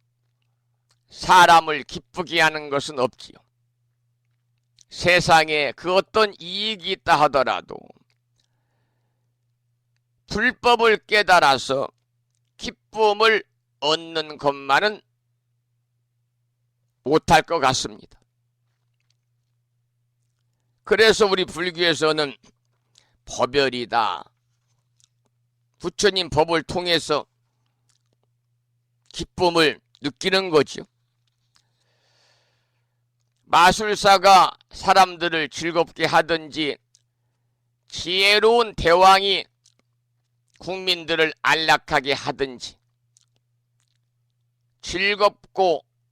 사람을 기쁘게 하는 것은 없지요. 세상에 그 어떤 이익이 있다 하더라도 불법을 깨달아서 기쁨을 얻는 것만은 못할 것 같습니다. 그래서 우리 불교에서는 법열이다. 부처님 법을 통해서 기쁨을 느끼는 거죠. 마술사가 사람들을 즐겁게 하든지 지혜로운 대왕이 국민들을 안락하게 하든지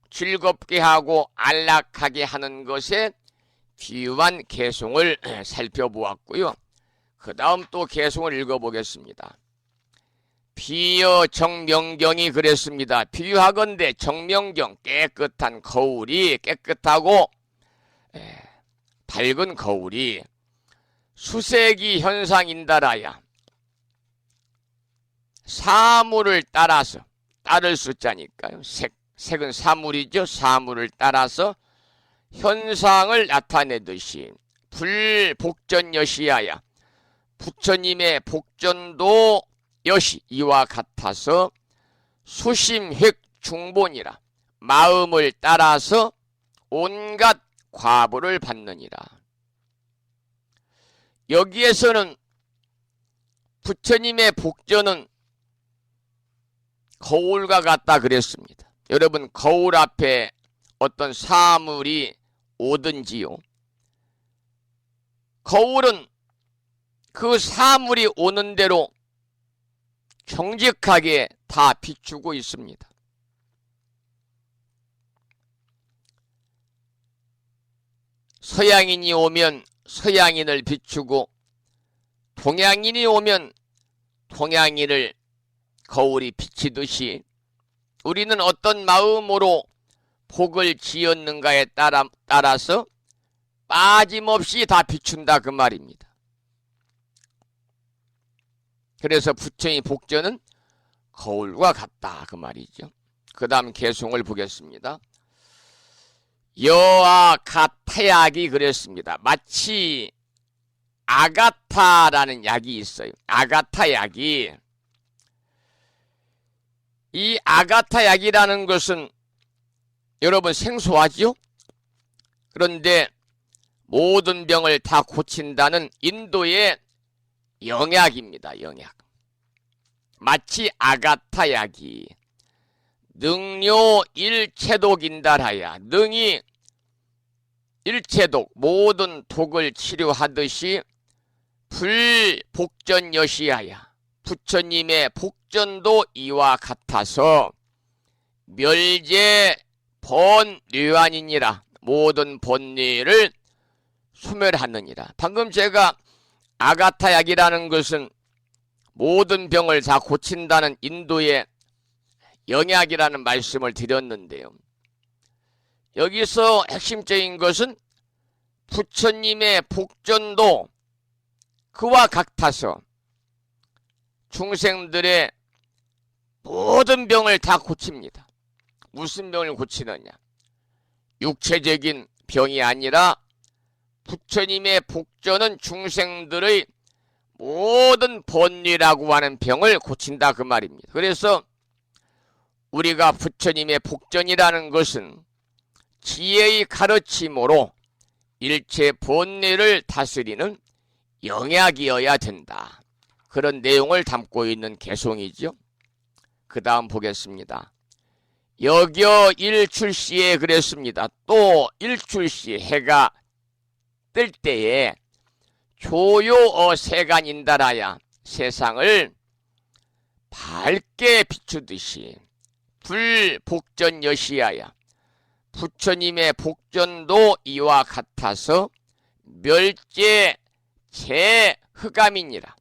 즐겁게 하고 안락하게 하는 것에 비유한 개송을 살펴보았고요. 그 다음 또 개송을 읽어보겠습니다. 비여 정명경이 그랬습니다. 비유하건대 정명경, 깨끗한 거울이, 깨끗하고 밝은 거울이 수색이 현상인달하여 사물을 따라서, 따를 숫자니까요. 색은 사물이죠. 사물을 따라서 현상을 나타내듯이 불복전여시하여 부처님의 복전도 여시 이와 같아서 수심획 중본이라 마음을 따라서 온갖 과보를 받느니라. 여기에서는 부처님의 복전은 거울과 같다 그랬습니다. 여러분, 거울 앞에 어떤 사물이 오든지요, 거울은 그 사물이 오는 대로 정직하게 다 비추고 있습니다. 서양인이 오면 서양인을 비추고 동양인이 오면 동양인을 거울이 비치듯이 우리는 어떤 마음으로 복을 지었는가에 따라서 빠짐없이 다 비춘다 그 말입니다. 그래서 부처의 복전은 거울과 같다 그 말이죠. 그 다음 개송을 보겠습니다. 여아가타약이 그랬습니다. 마치 아가타라는 약이 있어요. 아가타약이, 이 아가타약이라는 것은 여러분 생소하죠? 그런데 모든 병을 다 고친다는 인도의 영약입니다. 영약. 마치 아가타약이 능료 일체독인달하여 능히 일체독 모든 독을 치료하듯이 불복전여시하여 부처님의 복전도 이와 같아서 멸제 번뇌환이니라 모든 번뇌를 소멸하느니라. 방금 제가 아가타약이라는 것은 모든 병을 다 고친다는 인도의 영약이라는 말씀을 드렸는데요. 여기서 핵심적인 것은 부처님의 복전도 그와 같아서 중생들의 모든 병을 다 고칩니다. 무슨 병을 고치느냐? 육체적인 병이 아니라 부처님의 복전은 중생들의 모든 번뇌라고 하는 병을 고친다 그 말입니다. 그래서 우리가 부처님의 복전이라는 것은 지혜의 가르침으로 일체 번뇌를 다스리는 영약이어야 된다. 그런 내용을 담고 있는 개송이죠. 그 다음 보겠습니다. 여겨 일출시에 그랬습니다. 또 일출시 해가 뜰 때에 조요어 세간인달하야 세상을 밝게 비추듯이 불복전 여시하야 부처님의 복전도 이와 같아서 멸제 제흑암이니라.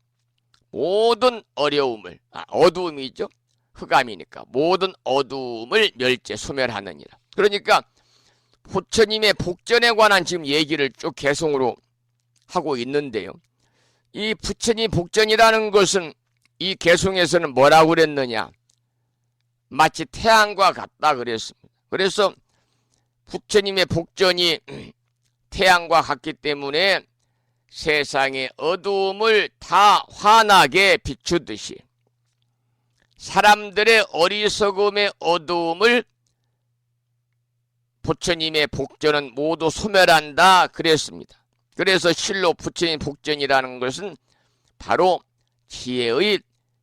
모든 어려움을 어두움이죠. 흑암이니까 모든 어두움을 멸제 소멸하느니라. 그러니까 부처님의 복전에 관한 지금 얘기를 쭉 개송으로 하고 있는데요. 이 부처님 복전이라는 것은 이 개송에서는 뭐라고 그랬느냐? 마치 태양과 같다 그랬습니다. 그래서 부처님의 복전이 태양과 같기 때문에 세상의 어두움을 다 환하게 비추듯이 사람들의 어리석음의 어두움을 부처님의 복전은 모두 소멸한다 그랬습니다. 그래서 실로 부처님 복전이라는 것은 바로 지혜의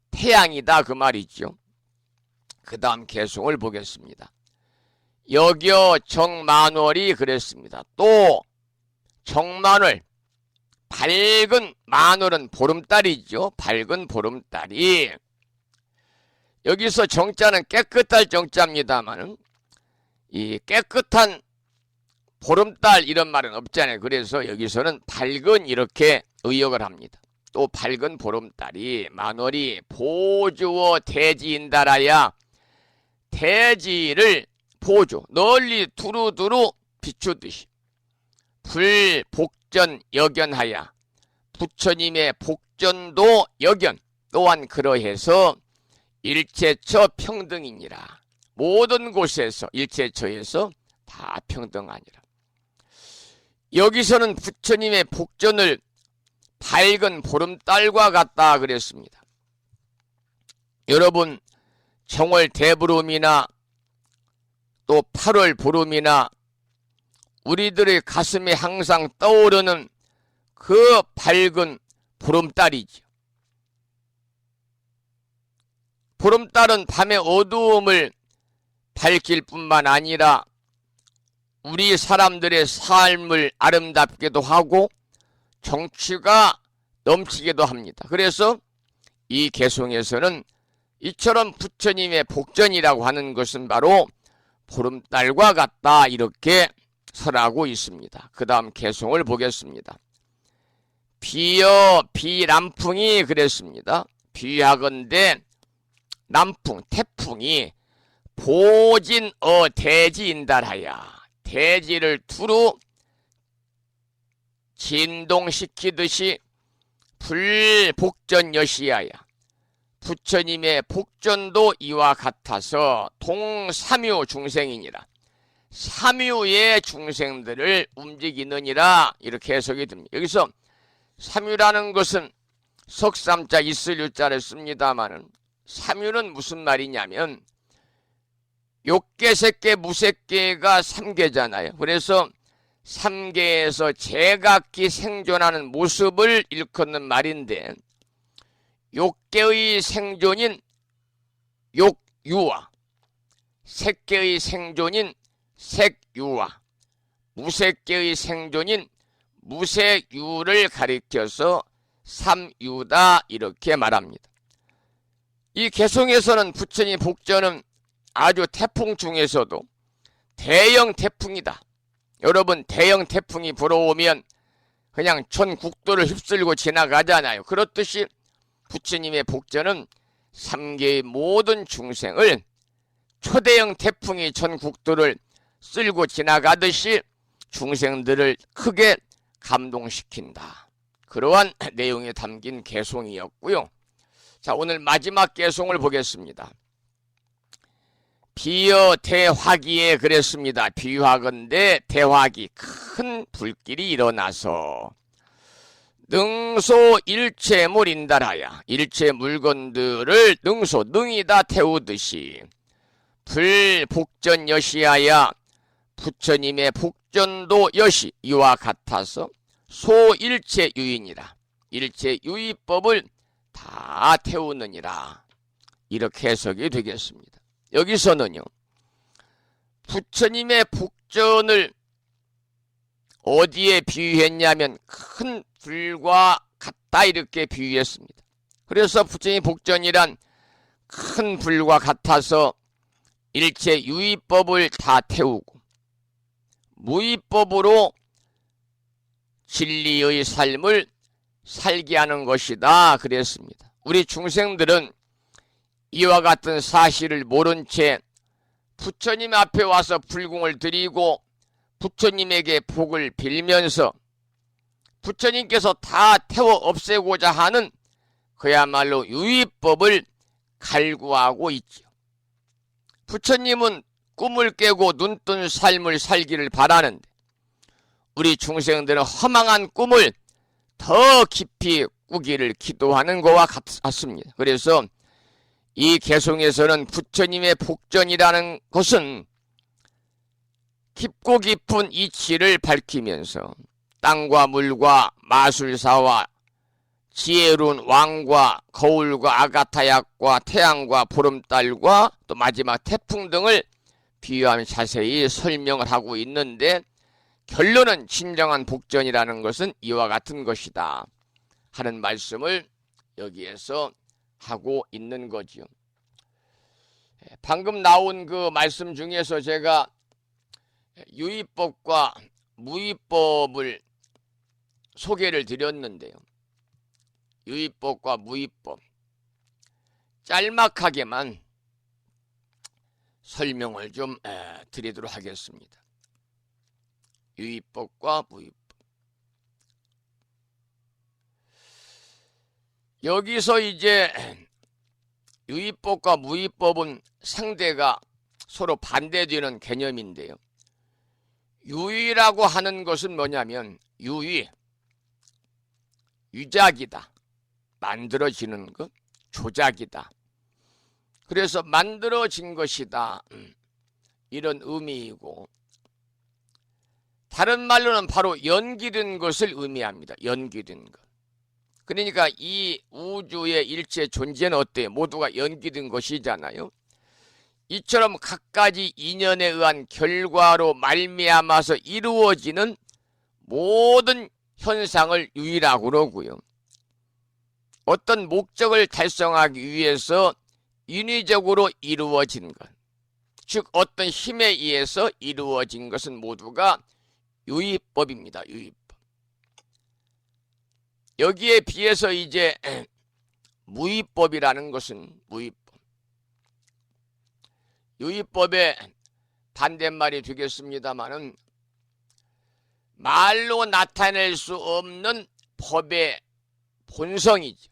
태양이다 그 말이죠. 그 다음 개송을 보겠습니다. 여겨 정만월이 그랬습니다. 또 정만월, 밝은 만월은 보름달이죠. 밝은 보름달이. 여기서 정자는 깨끗할 정자입니다만 이 깨끗한 보름달 이런 말은 없잖아요. 그래서 여기서는 밝은 이렇게 의역을 합니다. 또 밝은 보름달이 만월이 보주어 대지인달하야 대지를 보조 널리 두루두루 비추듯이 불복전 여견하야 부처님의 복전도 여견 또한 그러해서 일체처 평등이니라. 모든 곳에서 일체처에서 다 평등하니라. 여기서는 부처님의 복전을 밝은 보름달과 같다 그랬습니다. 여러분 정월 대보름이나 또 8월 보름이나 우리들의 가슴에 항상 떠오르는 그 밝은 보름달이죠. 보름달은 밤의 어두움을 밝힐 뿐만 아니라 우리 사람들의 삶을 아름답게도 하고 정취가 넘치기도 합니다. 그래서 이 개송에서는 이처럼 부처님의 복전이라고 하는 것은 바로 보름달과 같다 이렇게 설하고 있습니다. 그 다음 개송을 보겠습니다. 비여 비남풍이 그랬습니다. 비하건대 남풍 태풍이 보진어 대지인달하야 대지를 두루 진동시키듯이 불복전 여시하야 부처님의 복전도 이와 같아서 동삼유 중생이니라. 삼유의 중생들을 움직이느니라 이렇게 해석이 됩니다. 여기서 삼유라는 것은 석삼자 있을 유자를 씁니다마는 삼유는 무슨 말이냐면 욕계, 색계, 무색계가 삼계잖아요. 그래서 삼계에서 제각기 생존하는 모습을 일컫는 말인데 욕계의 생존인 욕유와 색계의 생존인 색유와 무색계의 생존인 무색유를 가리켜서 삼유다 이렇게 말합니다. 이 개송에서는 부처님 복전은 아주 태풍 중에서도 대형 태풍이다. 여러분 대형 태풍이 불어오면 그냥 전 국도를 휩쓸고 지나가잖아요. 그렇듯이 부처님의 복전은 삼계의 모든 중생을 초대형 태풍이 전국도를 쓸고 지나가듯이 중생들을 크게 감동시킨다. 그러한 내용이 담긴 개송이었고요. 자, 오늘 마지막 개송을 보겠습니다. 비여 대화기에 그랬습니다. 비화건대 대화기, 큰 불길이 일어나서 능소 일체물 인달하야, 일체 물건들을 능소, 능이다 태우듯이 불복전 여시하야, 부처님의 복전도 여시, 이와 같아서 소일체 유인이라, 일체 유의법을 다 태우느니라. 이렇게 해석이 되겠습니다. 여기서는요, 부처님의 복전을 어디에 비유했냐면 큰 불과 같다, 이렇게 비유했습니다. 그래서 부처님의 복전이란 큰 불과 같아서 일체 유의법을 다 태우고 무의법으로 진리의 삶을 살게 하는 것이다, 그랬습니다. 우리 중생들은 이와 같은 사실을 모른 채 부처님 앞에 와서 불공을 드리고 부처님에게 복을 빌면서 부처님께서 다 태워 없애고자 하는 그야말로 유의법을 갈구하고 있죠. 부처님은 꿈을 깨고 눈뜬 삶을 살기를 바라는데 우리 중생들은 허망한 꿈을 더 깊이 꾸기를 기도하는 것과 같습니다. 그래서 이 개송에서는 부처님의 복전이라는 것은 깊고 깊은 이치를 밝히면서 땅과 물과 마술사와 지혜로운 왕과 거울과 아가타약과 태양과 보름달과 또 마지막 태풍 등을 비유하며 자세히 설명을 하고 있는데, 결론은 진정한 복전이라는 것은 이와 같은 것이다 하는 말씀을 여기에서 하고 있는 거지요. 방금 나온 그 말씀 중에서 제가 유의법과 무의법을 소개를 드렸는데요. 유의법과 무의법 짤막하게만 설명을 좀 드리도록 하겠습니다. 유의법과 무의법. 여기서 이제 유의법과 무의법은 상대가 서로 반대되는 개념인데요. 유의라고 하는 것은 뭐냐면 유의, 유작이다. 만들어지는 것, 조작이다. 그래서 만들어진 것이다. 이런 의미이고, 다른 말로는 바로 연기된 것을 의미합니다. 연기된 것. 그러니까 이 우주의 일체 존재는 어때요? 모두가 연기된 것이잖아요. 이처럼 각가지 인연에 의한 결과로 말미암아서 이루어지는 모든 현상을 유의라고 그러고요. 어떤 목적을 달성하기 위해서 인위적으로 이루어진 것, 즉 어떤 힘에 의해서 이루어진 것은 모두가 유의법입니다. 유의법. 여기에 비해서 이제 무의법이라는 것은 무의법. 유의법의 반대말이 되겠습니다마는 말로 나타낼 수 없는 법의 본성이죠.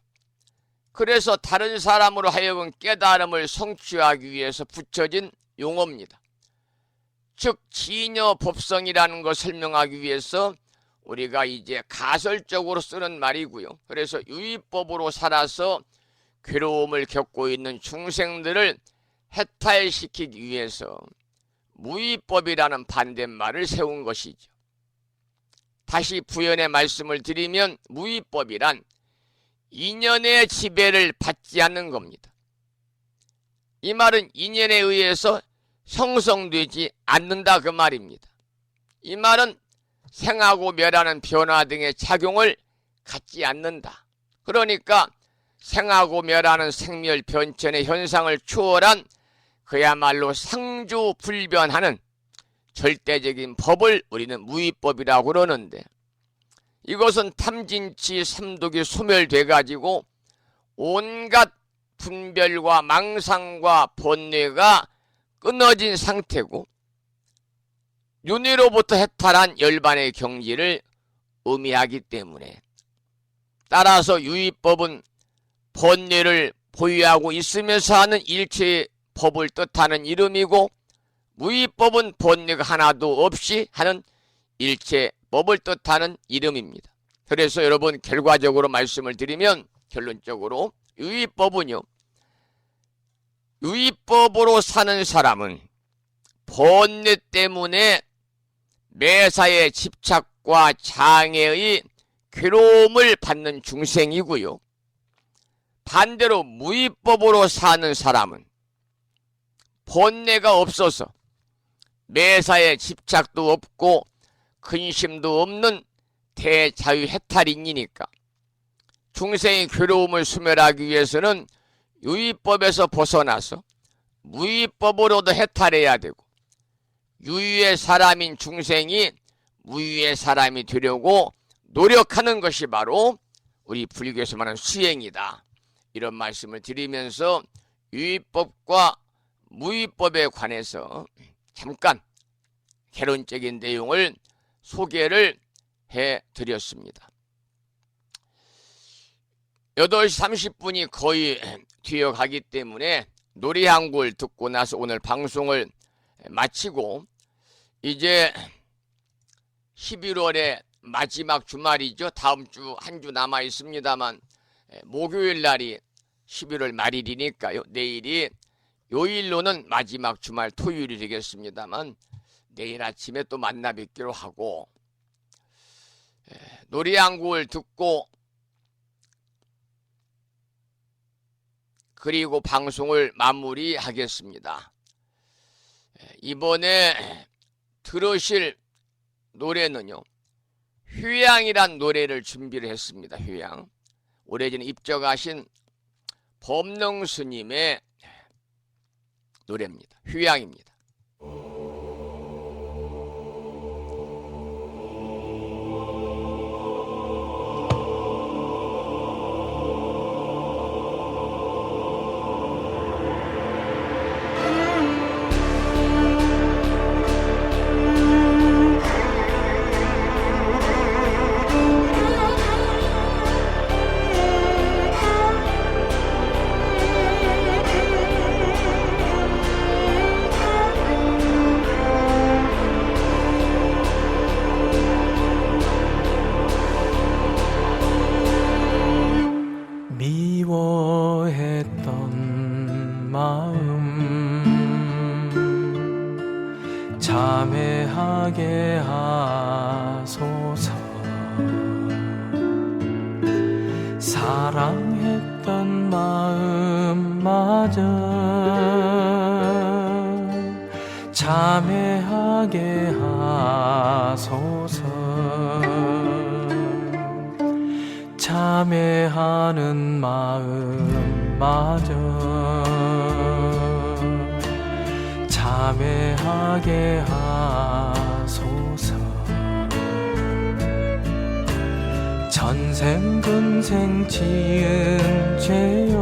그래서 다른 사람으로 하여금 깨달음을 성취하기 위해서 붙여진 용어입니다. 즉 진여 법성이라는 걸 설명하기 위해서 우리가 이제 가설적으로 쓰는 말이고요. 그래서 유의법으로 살아서 괴로움을 겪고 있는 중생들을 해탈시키기 위해서 무의법이라는 반대말을 세운 것이죠. 다시 부연의 말씀을 드리면 무의법이란 인연의 지배를 받지 않는 겁니다. 이 말은 인연에 의해서 형성되지 않는다, 그 말입니다. 이 말은 생하고 멸하는 변화 등의 작용을 갖지 않는다. 그러니까 생하고 멸하는 생멸 변천의 현상을 초월한 그야말로 상주불변하는 절대적인 법을 우리는 무의법이라고 그러는데, 이것은 탐진치 삼독이 소멸돼 가지고 온갖 분별과 망상과 번뇌가 끊어진 상태고 윤회로부터 해탈한 열반의 경지를 의미하기 때문에 따라서 유의법은 번뇌를 보유하고 있으면서 하는 일체의 법을 뜻하는 이름이고 무의법은 번뇌가 하나도 없이 하는 일체 법을 뜻하는 이름입니다. 그래서 여러분 결과적으로 말씀을 드리면 결론적으로 유의법은요, 유의법으로 사는 사람은 번뇌 때문에 매사의 집착과 장애의 괴로움을 받는 중생이고요. 반대로 무의법으로 사는 사람은 번뇌가 없어서 매사에 집착도 없고 근심도 없는 대자유해탈인이니까 중생의 괴로움을 소멸하기 위해서는 유의법에서 벗어나서 무의법으로도 해탈해야 되고 유의의 사람인 중생이 무의의 사람이 되려고 노력하는 것이 바로 우리 불교에서 말하는 수행이다. 이런 말씀을 드리면서 유의법과 무의법에 관해서 잠깐 개론적인 내용을 소개를 해드렸습니다. 8시 30분이 거의 뒤어가기 때문에 노래 한 곡을 듣고 나서 오늘 방송을 마치고 이제 11월의 마지막 주말이죠. 다음 주 한 주 남아 있습니다만 목요일 날이 11월 말일이니까요. 내일이 요일로는 마지막 주말 토요일이 되겠습니다만 내일 아침에 또 만나 뵙기로 하고 노래 한 곡을 듣고 그리고 방송을 마무리하겠습니다. 이번에 들으실 노래는요, 휴양이란 노래를 준비를 했습니다. 휴양. 오래전에 입적하신 법능 스님의 노래입니다. 휴양입니다. 미워했던 마음 참회하게 하소서. 사랑했던 마음마저 참회하게 하소서. 참회하는 마음마저 참회하게 하소서. 전생 근생 지은 죄여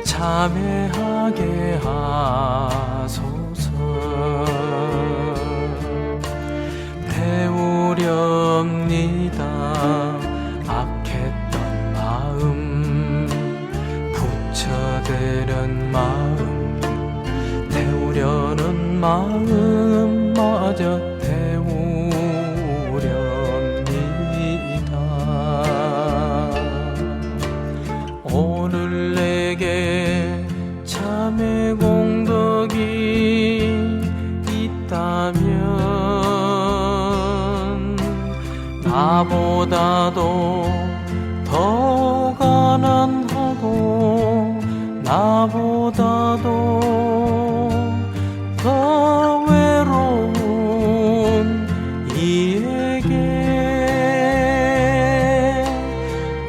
참회하게 하소서. 배우렵니다. 악했던 마음 부처되는 마음 태우려는 마음마저 태우렵니다. 오늘 내게 참회 공덕이 있다면 나보다도 더 가난하고 나보다도 더 외로운 이에게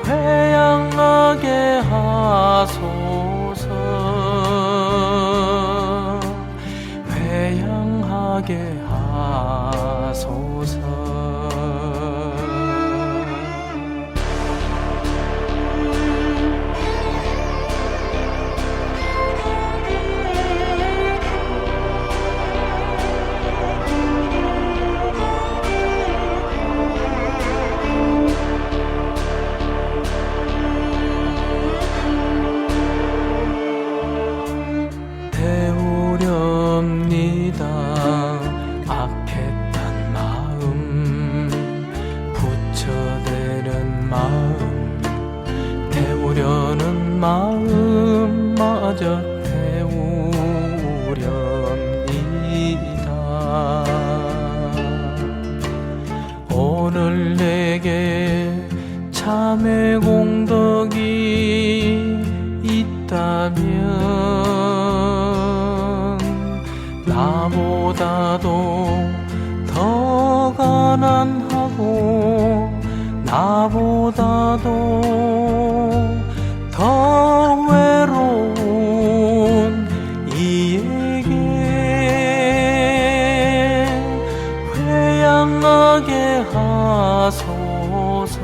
회양하게 하소서. 회양하게 하소서. 마음마저 태우렵니다. 오늘 내게 참회 공덕이 있다면 나보다도 더 가난하고 나보다도 더 외로운 이에게 회양하게 하소서.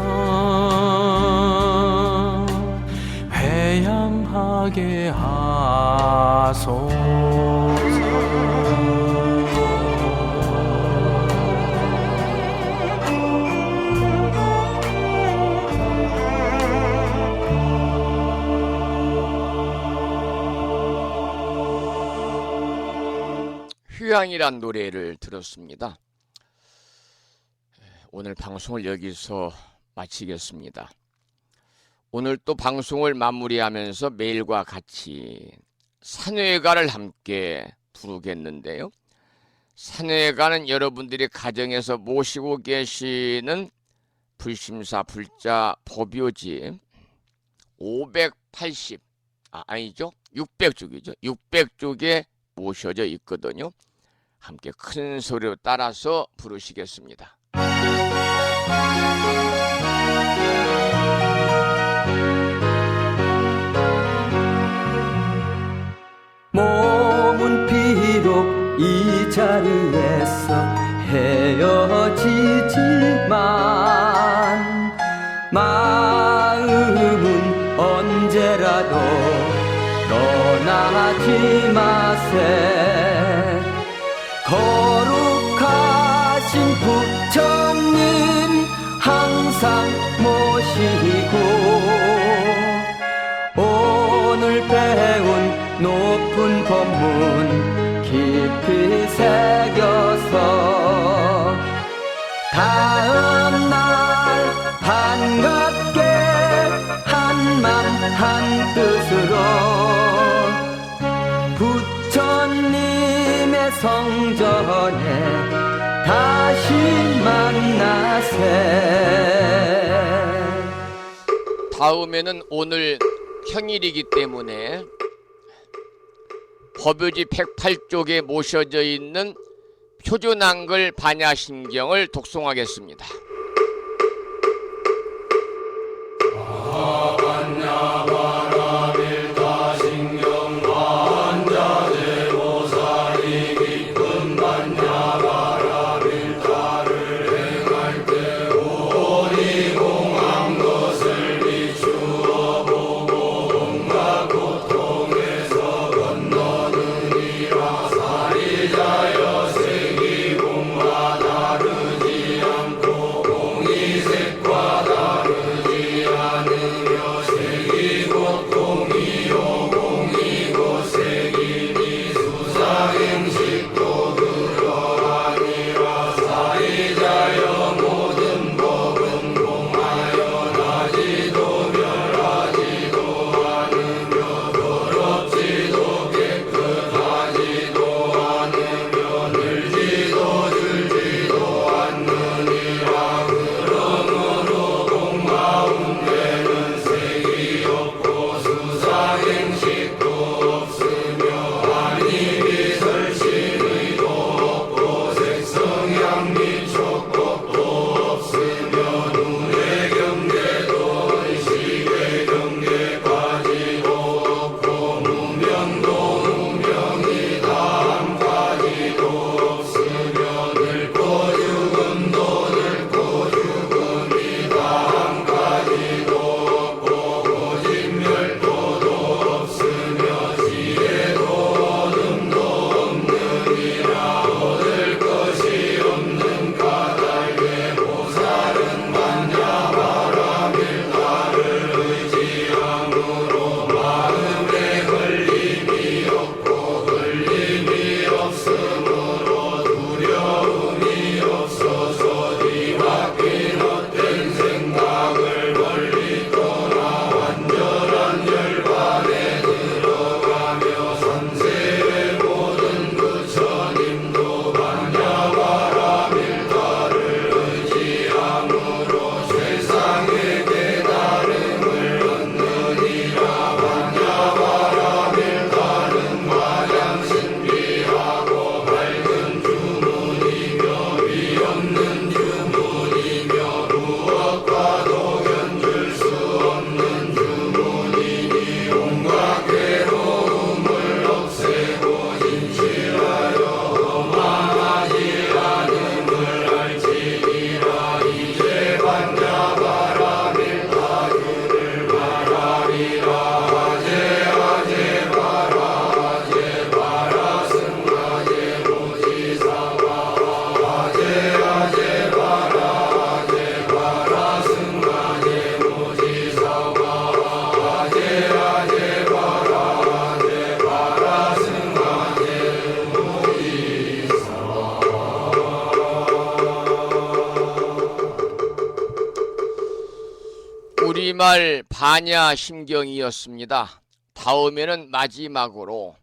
회양하게 하소서. 휴양이란 노래를 들었습니다. 오늘 방송을 여기서 마치겠습니다. 오늘 또 방송을 마무리하면서 매일과 같이 산회가를 함께 부르겠는데요. 산회가는 여러분들이 가정에서 모시고 계시는 불심사 불자 법요지 580 아니죠? 600쪽이죠. 600쪽에 모셔져 있거든요. 함께 큰 소리로 따라서 부르시겠습니다. 몸은 비록 이 자리에서 헤어지지만 마음은 언제라도 떠나지 마세. 거룩하신 부처님 항상 모시고 오늘 배운 높은 법문 깊이 새겨서 다음날 반갑게 한맘 한뜻으로 부처님의 성전에 다시 만나세. 다음에는 오늘 평일이기 때문에 법요지 108쪽에 모셔져 있는 표준한글 반야심경을 독송하겠습니다. 우리말 반야심경이었습니다. 다음에는 마지막으로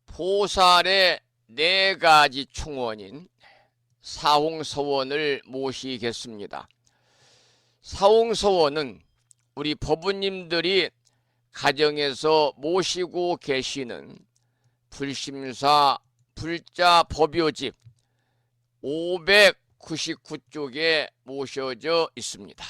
보살의 4가지 충원인 사홍서원을 모시겠습니다. 사홍서원은 우리 법부님들이 가정에서 모시고 계시는 불심사 불자 법요집 599쪽에 모셔져 있습니다.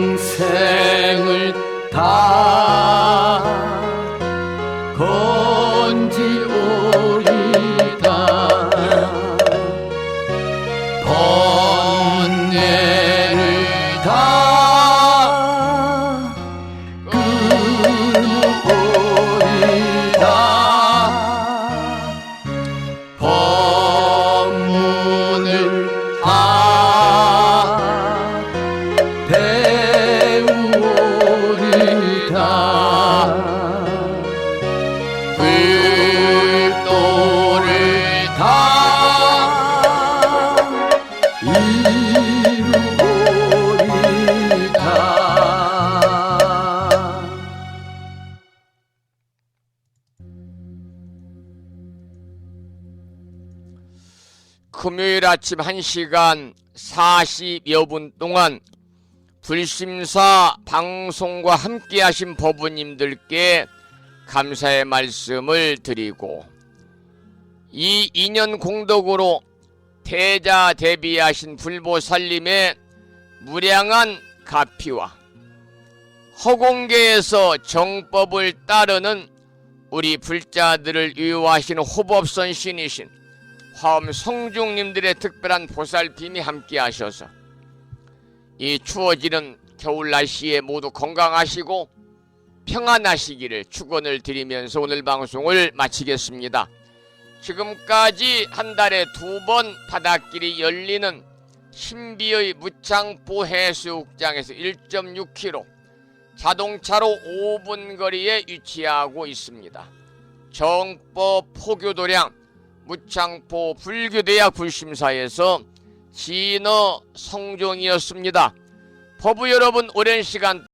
중생을 다 건지오리다 번뇌를 다 끊어오리다 법문을 다 배우오리다 불도를 다 이루오리다 금요일 아침 1시간 40여 분 동안 불심사 방송과 함께 하신 법부님들께 감사의 말씀을 드리고 이 인연 공덕으로 대자대비하신 불보살님의 무량한 가피와 허공계에서 정법을 따르는 우리 불자들을 유효하시는 호법선 신이신 화엄 성중님들의 특별한 보살핌이 함께 하셔서 이 추워지는 겨울 날씨에 모두 건강하시고 평안하시기를 축원을 드리면서 오늘 방송을 마치겠습니다. 지금까지 한 달에 2번 바닷길이 열리는 신비의 무창포 해수욕장에서 1.6km 자동차로 5분 거리에 위치하고 있습니다. 정법 포교도량 무창포 불교대학 불심사에서 진어 성종이었습니다. 법부 여러분, 오랜 시간